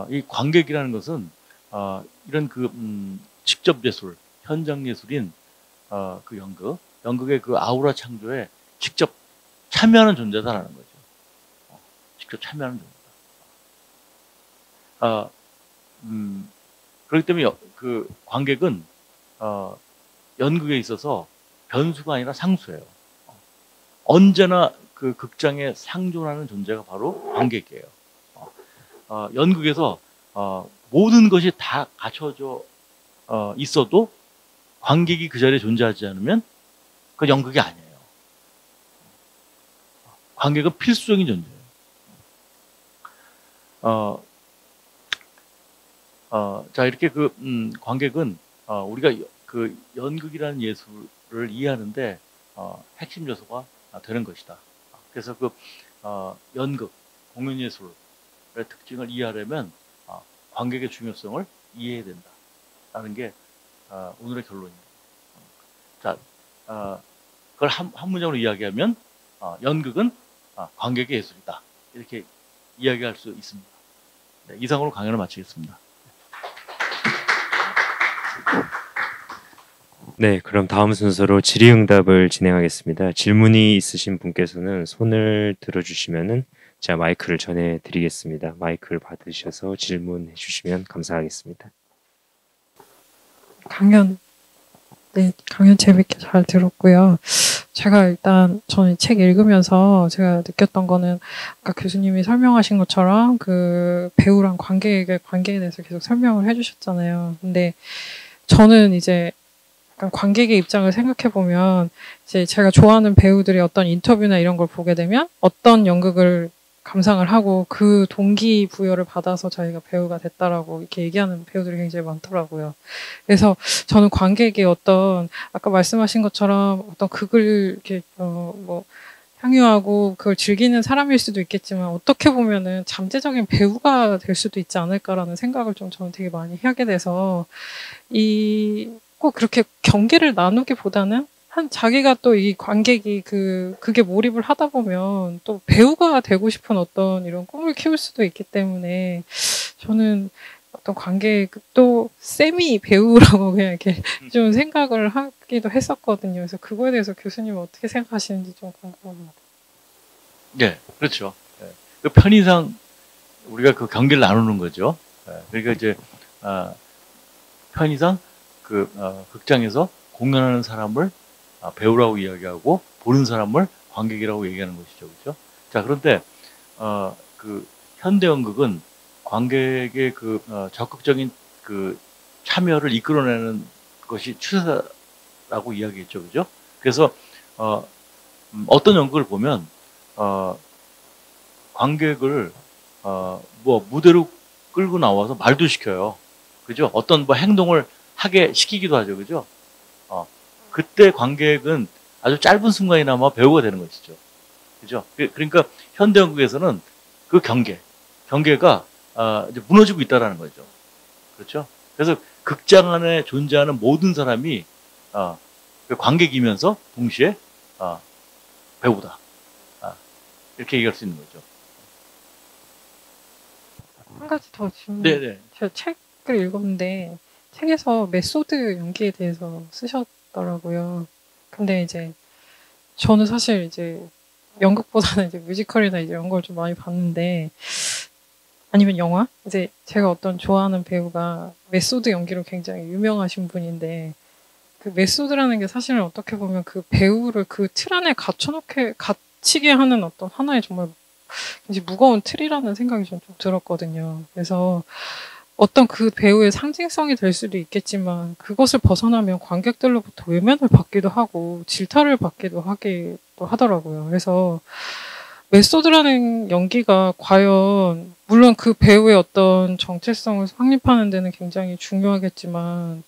이 관객이라는 것은 이런 직접 예술, 현장 예술인 연극의 아우라 창조에 직접 참여하는 존재다라는 거죠. 직접 참여하는 존재다. 그렇기 때문에 관객은 연극에 있어서 변수가 아니라 상수예요. 언제나 극장에 상존하는 존재가 바로 관객이에요. 연극에서 모든 것이 다 갖춰져 있어도 관객이 그 자리에 존재하지 않으면 그 연극이 아니에요. 관객은 필수적인 존재예요. 자, 이렇게 관객은 우리가 연극이라는 예술을 이해하는데 핵심 요소가 되는 것이다. 그래서 연극, 공연 예술의 특징을 이해하려면 관객의 중요성을 이해해야 된다라는 게 오늘의 결론입니다. 자, 그걸 한 문장으로 이야기하면 연극은 관객의 예술이다. 이렇게 이야기할 수 있습니다. 네, 이상으로 강연을 마치겠습니다. 네, 그럼 다음 순서로 질의응답을 진행하겠습니다. 질문이 있으신 분께서는 손을 들어주시면은 제가 마이크를 전해드리겠습니다. 마이크를 받으셔서 질문해 주시면 감사하겠습니다. 강연 재밌게 잘 들었고요. 제가 일단 저는 책 읽으면서 제가 느꼈던 거는 아까 교수님이 설명하신 것처럼 배우랑 관계에 대해서 계속 설명을 해주셨잖아요. 근데 저는 이제 약간 관객의 입장을 생각해 보면 이제 제가 좋아하는 배우들의 어떤 인터뷰나 이런 걸 보게 되면 어떤 연극을 감상을 하고 그 동기부여를 받아서 자기가 배우가 됐다라고 이렇게 얘기하는 배우들이 굉장히 많더라고요. 그래서 저는 관객의 어떤 아까 말씀하신 것처럼 어떤 극을 이렇게 뭐 향유하고 그걸 즐기는 사람일 수도 있겠지만 어떻게 보면은 잠재적인 배우가 될 수도 있지 않을까라는 생각을 좀 저는 되게 많이 하게 돼서 꼭 그렇게 경계를 나누기보다는 한 자기가 또 이 관객이 그게 몰입을 하다 보면 또 배우가 되고 싶은 어떤 이런 꿈을 키울 수도 있기 때문에 저는 어떤 관객도 세미 배우라고 그냥 이렇게 좀 생각을 하기도 했었거든요. 그래서 그거에 대해서 교수님은 어떻게 생각하시는지 좀 궁금합니다. 네, 그렇죠. 네. 그 편의상 우리가 그 경계를 나누는 거죠. 네. 그러니까 이제 편의상 극장에서 공연하는 사람을 배우라고 이야기하고 보는 사람을 관객이라고 얘기하는 것이죠, 그렇죠? 자, 그런데 그 현대 연극은 관객의 적극적인 참여를 이끌어내는 것이 추세라고 이야기했죠, 그죠? 그래서 어떤 연극을 보면 관객을 무대로 끌고 나와서 말도 시켜요, 그죠? 어떤 행동을 하게 시키기도 하죠, 그죠? 그때 관객은 아주 짧은 순간이나마 배우가 되는 것이죠. 그죠? 그러니까 현대 연극에서는 그 경계가 이제 무너지고 있다라는 거죠. 그렇죠? 그래서 극장 안에 존재하는 모든 사람이 관객이면서 동시에 배우다. 이렇게 얘기할 수 있는 거죠. 한 가지 더 질문. 네네. 제가 책을 읽었는데 책에서 메소드 연기에 대해서 쓰셨더라고요. 근데 이제 저는 사실 이제 연극보다는 이제 뮤지컬이나 이제 이런 걸 좀 많이 봤는데 아니면 영화? 이제 제가 어떤 좋아하는 배우가 메소드 연기로 굉장히 유명하신 분인데 그 메소드라는 게 사실은 어떻게 보면 그 배우를 그 틀 안에 갇히게 하는 어떤 하나의 정말 굉장히 무거운 틀이라는 생각이 좀 들었거든요. 그래서 어떤 그 배우의 상징성이 될 수도 있겠지만 그것을 벗어나면 관객들로부터 외면을 받기도 하고 질타를 받기도 하더라고요. 그래서 메소드라는 연기가 과연 물론 그 배우의 어떤 정체성을 확립하는 데는 굉장히 중요하겠지만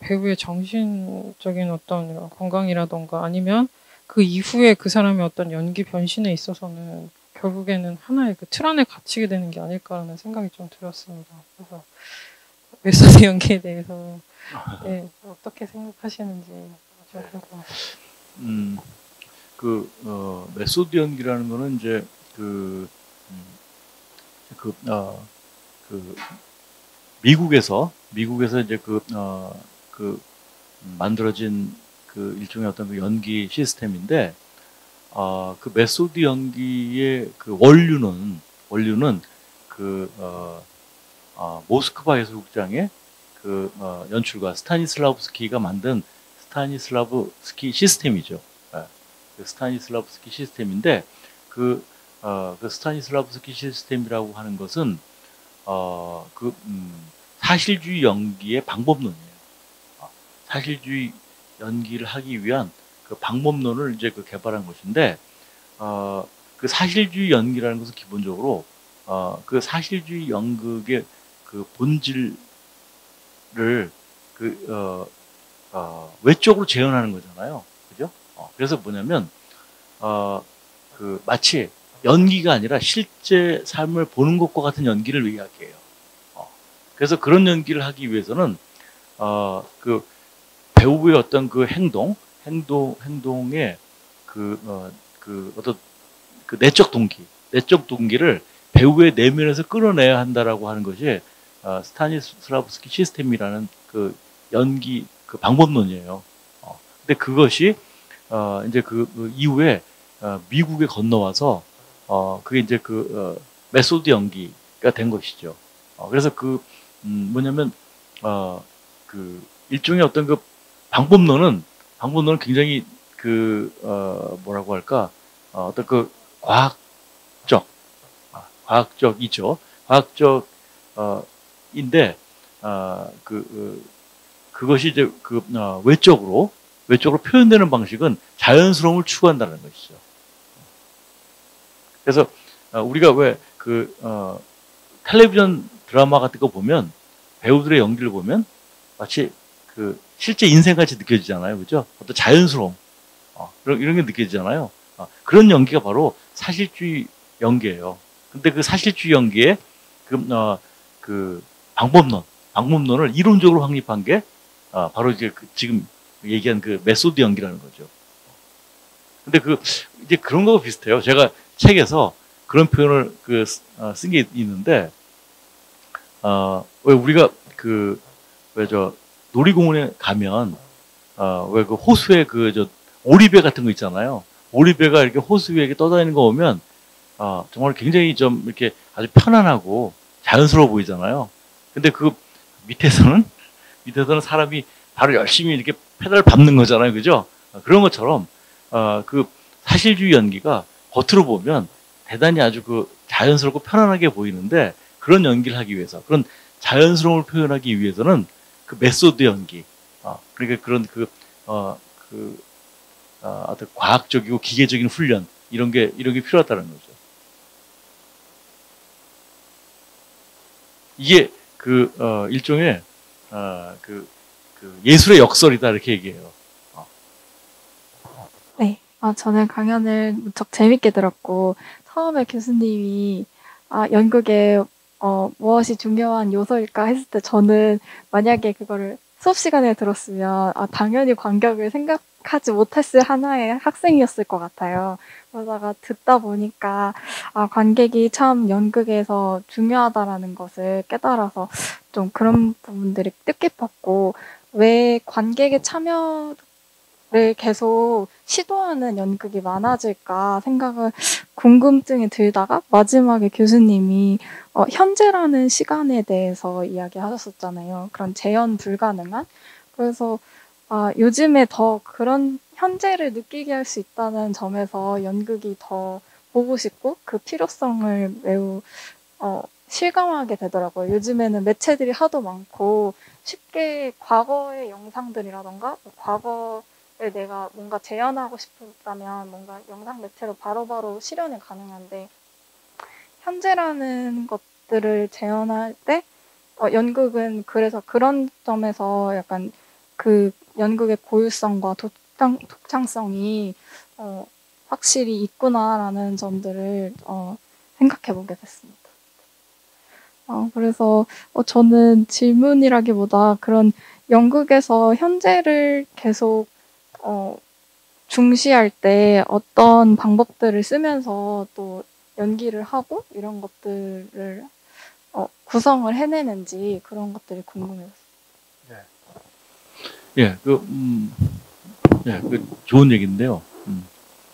배우의 정신적인 어떤 건강이라던가 아니면 그 이후에 그 사람의 어떤 연기 변신에 있어서는 결국에는 하나의 그 틀 안에 갇히게 되는 게 아닐까라는 생각이 좀 들었습니다. 그래서 메소드 연기에 대해서 네, 어떻게 생각하시는지 좀 궁금합니다. 메소드 연기라는 거는 이제 미국에서 이제 만들어진 일종의 어떤 그 연기 시스템인데, 그 메소드 연기의 그 원류는 모스크바 예술극장의 연출가 스타니슬라브스키가 만든 스타니슬라브스키 시스템이죠. 그 스타니슬라브스키 시스템인데 그 스타니슬라브스키 시스템이라고 하는 것은 사실주의 연기의 방법론이에요. 사실주의 연기를 하기 위한 그 방법론을 이제 개발한 것인데, 그 사실주의 연기라는 것은 기본적으로 그 사실주의 연극의 그 본질을 외적으로 재현하는 거잖아요. 그죠? 그래서 뭐냐면 마치 연기가 아니라 실제 삶을 보는 것과 같은 연기를 이야기해요. 그래서 그런 연기를 하기 위해서는 그 배우의 어떤 그 행동의 어떤 그 내적 동기를 배우의 내면에서 끌어내야 한다라고 하는 것이 스타니슬라브스키 시스템이라는 그 연기 그 방법론이에요. 근데 그것이 이제 그 이후에 미국에 건너와서 그게 이제 메소드 연기가 된 것이죠. 그래서 뭐냐면 그 일종의 어떤 그 방법론은 굉장히 뭐라고 할까, 어떤 그 과학적이죠. 과학적인데 그것이 이제 외적으로 표현되는 방식은 자연스러움을 추구한다는 것이죠. 그래서 우리가 왜 텔레비전 드라마 같은 거 보면 배우들의 연기를 보면 마치 그 실제 인생같이 느껴지잖아요, 그죠? 어떤 자연스러움, 이런 게 느껴지잖아요. 그런 연기가 바로 사실주의 연기예요. 근데 그 사실주의 연기에 그 방법론을 이론적으로 확립한 게 바로 이제 지금 얘기한 그 메소드 연기라는 거죠. 근데 이제 그런 거하고 비슷해요. 제가 책에서 그런 표현을 쓴 게 있는데, 왜 우리가 놀이공원에 가면, 왜 그 호수에 오리배 같은 거 있잖아요. 오리배가 이렇게 호수 위에 떠다니는 거 보면, 정말 굉장히 좀 이렇게 아주 편안하고 자연스러워 보이잖아요. 근데 밑에서는 사람이 바로 열심히 이렇게 페달을 밟는 거잖아요. 그죠? 그런 것처럼, 그 사실주의 연기가 겉으로 보면 대단히 아주 자연스럽고 편안하게 보이는데, 그런 연기를 하기 위해서, 그런 자연스러움을 표현하기 위해서는 그 메소드 연기, 그러니까 그런 어떤 과학적이고 기계적인 훈련, 이런 게 필요하다는 거죠. 이게 일종의 예술의 역설이다, 이렇게 얘기해요. 네, 저는 강연을 무척 재밌게 들었고, 처음에 교수님이 연극에 무엇이 중요한 요소일까 했을 때 저는 만약에 그거를 수업 시간에 들었으면 당연히 관객을 생각하지 못했을 하나의 학생이었을 것 같아요. 그러다가 듣다 보니까 관객이 참 연극에서 중요하다라는 것을 깨달아서 좀 그런 부분들이 뜻깊었고, 왜 관객의 참여를 계속 시도하는 연극이 많아질까 생각을 궁금증이 들다가 마지막에 교수님이 현재라는 시간에 대해서 이야기하셨었잖아요. 그런 재현 불가능한. 그래서 요즘에 더 그런 현재를 느끼게 할 수 있다는 점에서 연극이 더 보고 싶고 그 필요성을 매우 실감하게 되더라고요. 요즘에는 매체들이 하도 많고 쉽게 과거의 영상들이라던가 과거에 내가 뭔가 재현하고 싶다면 뭔가 영상 매체로 바로바로 실현이 가능한데, 현재라는 것들을 재현할 때 연극은 그래서 그런 점에서 약간 그 연극의 고유성과 독창성이 확실히 있구나라는 점들을 생각해보게 됐습니다. 그래서 저는 질문이라기보다 그런 연극에서 현재를 계속 중시할 때 어떤 방법들을 쓰면서 또 연기를 하고 이런 것들을 구성을 해내는지 그런 것들이 궁금해요. 예, 좋은 얘기인데요.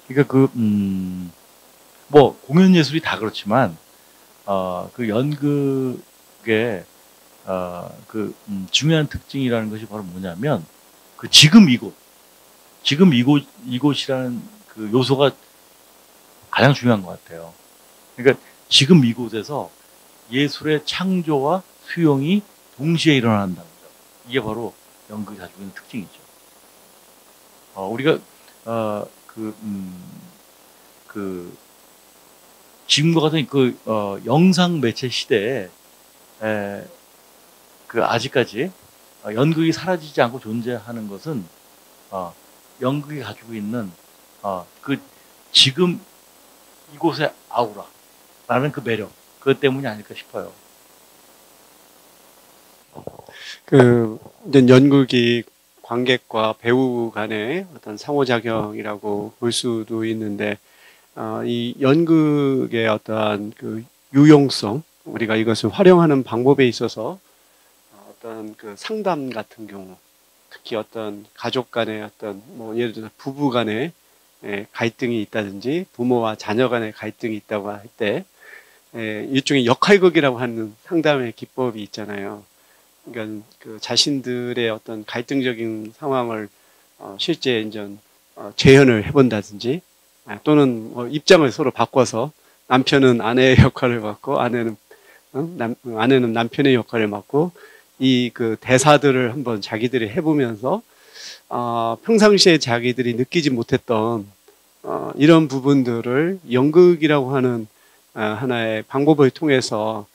그러니까 뭐 공연 예술이 다 그렇지만 그 연극의 중요한 특징이라는 것이 바로 뭐냐면 그 지금 이곳이라는 그 요소가 가장 중요한 것 같아요. 그러니까 지금 이곳에서 예술의 창조와 수용이 동시에 일어난다는 점. 이게 바로 연극이 가지고 있는 특징이죠. 우리가 지금과 같은 영상 매체 시대에 아직까지 연극이 사라지지 않고 존재하는 것은 연극이 가지고 있는 지금 이곳의 아우라라는 그 매력, 그것 때문이 아닐까 싶어요. 이제 연극이 관객과 배우 간의 어떤 상호작용이라고 볼 수도 있는데, 이 연극의 어떠한 그 유용성, 우리가 이것을 활용하는 방법에 있어서 어떤 그 상담 같은 경우, 특히 어떤 가족 간의 어떤 예를 들어서 부부 간의 갈등이 있다든지 부모와 자녀 간의 갈등이 있다고 할 때 일종의 역할극이라고 하는 상담의 기법이 있잖아요. 그러니까 그 자신들의 어떤 갈등적인 상황을 실제 이제 재현을 해본다든지, 또는 입장을 서로 바꿔서 남편은 아내의 역할을 맡고 아내는 남편의 역할을 맡고 이 그 대사들을 한번 자기들이 해보면서 평상시에 자기들이 느끼지 못했던 이런 부분들을 연극이라고 하는 하나의 방법을 통해서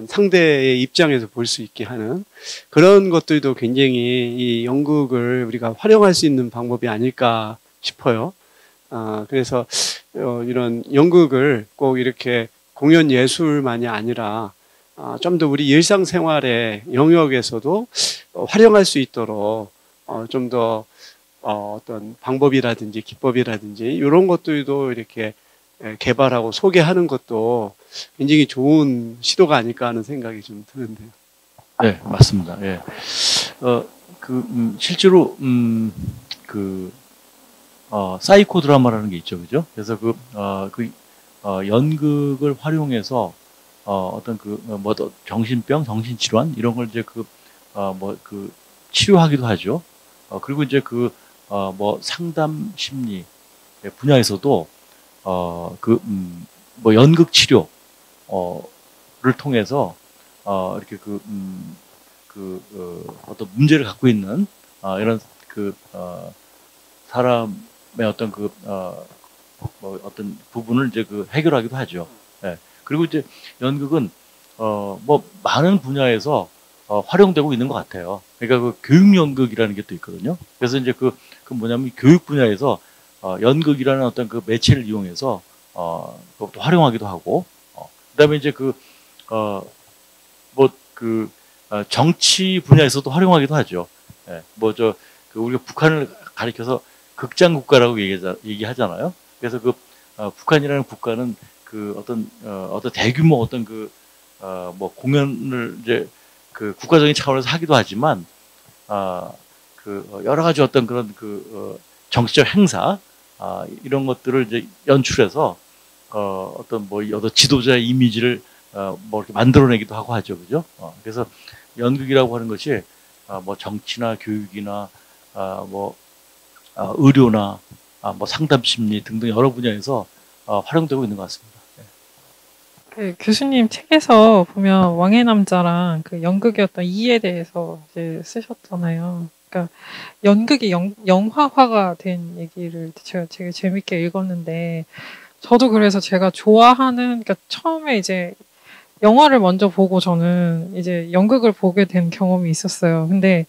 상대의 입장에서 볼 수 있게 하는 그런 것들도 굉장히 이 연극을 우리가 활용할 수 있는 방법이 아닐까 싶어요. 그래서 이런 연극을 꼭 이렇게 공연 예술만이 아니라 좀 더 우리 일상생활의 영역에서도 활용할 수 있도록 좀 더 어떤 방법이라든지 기법이라든지 이런 것들도 이렇게 개발하고 소개하는 것도 굉장히 좋은 시도가 아닐까 하는 생각이 좀 드는데요. 네, 맞습니다. 예. 실제로, 사이코 드라마라는 게 있죠. 그죠? 그래서 연극을 활용해서, 정신병, 정신질환, 이런 걸 이제 치료하기도 하죠. 그리고 이제 상담 심리 분야에서도, 연극 치료, 를 통해서, 이렇게 어떤 문제를 갖고 있는, 이런 사람의 어떤 어떤 부분을 이제 해결하기도 하죠. 예. 그리고 이제 연극은, 많은 분야에서, 활용되고 있는 것 같아요. 그러니까 교육 연극이라는 게 또 있거든요. 그래서 이제 뭐냐면 교육 분야에서, 연극이라는 어떤 매체를 이용해서, 그것도 활용하기도 하고, 그 다음에 이제 정치 분야에서도 활용하기도 하죠. 예, 우리가 북한을 가리켜서 극장국가라고 얘기하잖아요. 그래서 북한이라는 국가는 어떤 대규모 공연을 이제 국가적인 차원에서 하기도 하지만, 여러 가지 어떤 그런 정치적 행사, 이런 것들을 이제 연출해서, 어떤 지도자의 이미지를 이렇게 만들어내기도 하고 하죠, 그죠? 그래서 연극이라고 하는 것이 정치나 교육이나 의료나 상담 심리 등등 여러 분야에서 활용되고 있는 것 같습니다. 교수님 책에서 보면 왕의 남자랑 연극의 어떤 이에 대해서 이제 쓰셨잖아요. 그러니까 연극이 영화화가 된 얘기를 제가 되게 재밌게 읽었는데, 저도 그래서 제가 좋아하는, 그러니까 처음에 이제 영화를 먼저 보고 저는 이제 연극을 보게 된 경험이 있었어요. 근데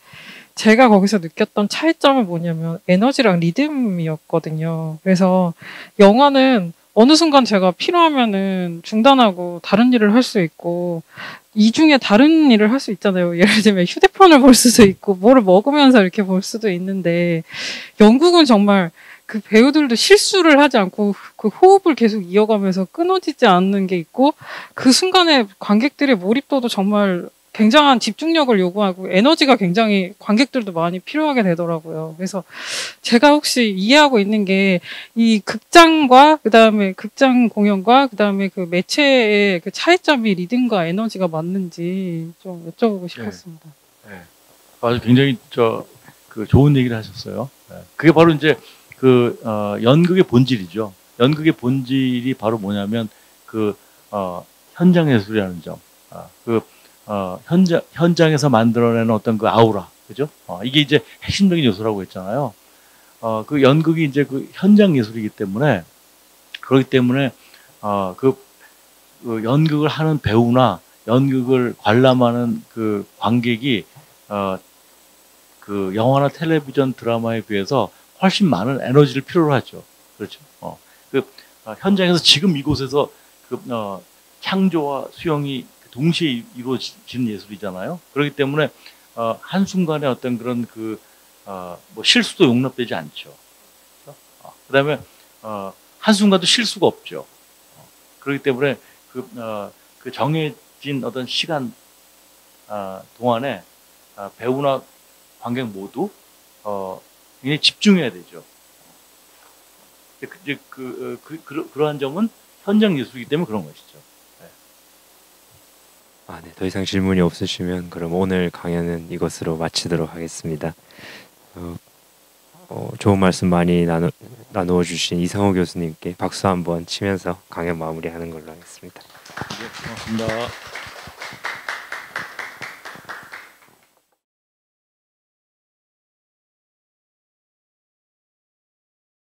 제가 거기서 느꼈던 차이점은 뭐냐면 에너지랑 리듬이었거든요. 그래서 영화는 어느 순간 제가 필요하면은 중단하고 다른 일을 할 수 있고, 이 중에 다른 일을 할 수 있잖아요. 예를 들면 휴대폰을 볼 수도 있고, 뭐를 먹으면서 이렇게 볼 수도 있는데, 연극은 정말 배우들도 실수를 하지 않고 호흡을 계속 이어가면서 끊어지지 않는 게 있고, 그 순간에 관객들의 몰입도도 정말 굉장한 집중력을 요구하고 에너지가 굉장히 관객들도 많이 필요하게 되더라고요. 그래서 제가 혹시 이해하고 있는 게 이 극장과 그다음에 극장 공연과 그다음에 매체의 차이점이 리듬과 에너지가 맞는지 좀 여쭤보고 싶었습니다. 네. 아주 굉장히 좋은 얘기를 하셨어요. 네. 그게 바로 이제 연극의 본질이죠. 연극의 본질이 바로 뭐냐면 현장 예술이라는 점. 현장에서 만들어내는 어떤 아우라, 그죠? 이게 이제 핵심적인 요소라고 했잖아요. 연극이 이제 현장 예술이기 때문에, 그렇기 때문에, 연극을 하는 배우나 연극을 관람하는 관객이, 영화나 텔레비전 드라마에 비해서 훨씬 많은 에너지를 필요로 하죠. 그렇죠. 현장에서 지금 이곳에서 창조와 수용이 동시에 이루어지는 예술이잖아요. 그렇기 때문에 한순간에 어떤 그런 실수도 용납되지 않죠. 그다음에 한순간도 실수가 없죠. 그렇기 때문에 정해진 어떤 시간 동안에 배우나 관객 모두 굉장히 집중해야 되죠. 그러한 점은 현장 예술이기 때문에 그런 것이죠. 네, 더 이상 질문이 없으시면 그럼 오늘 강연은 이것으로 마치도록 하겠습니다. 좋은 말씀 많이 나누어 주신 이상호 교수님께 박수 한번 치면서 강연 마무리하는 걸로 하겠습니다. 네, 고맙습니다.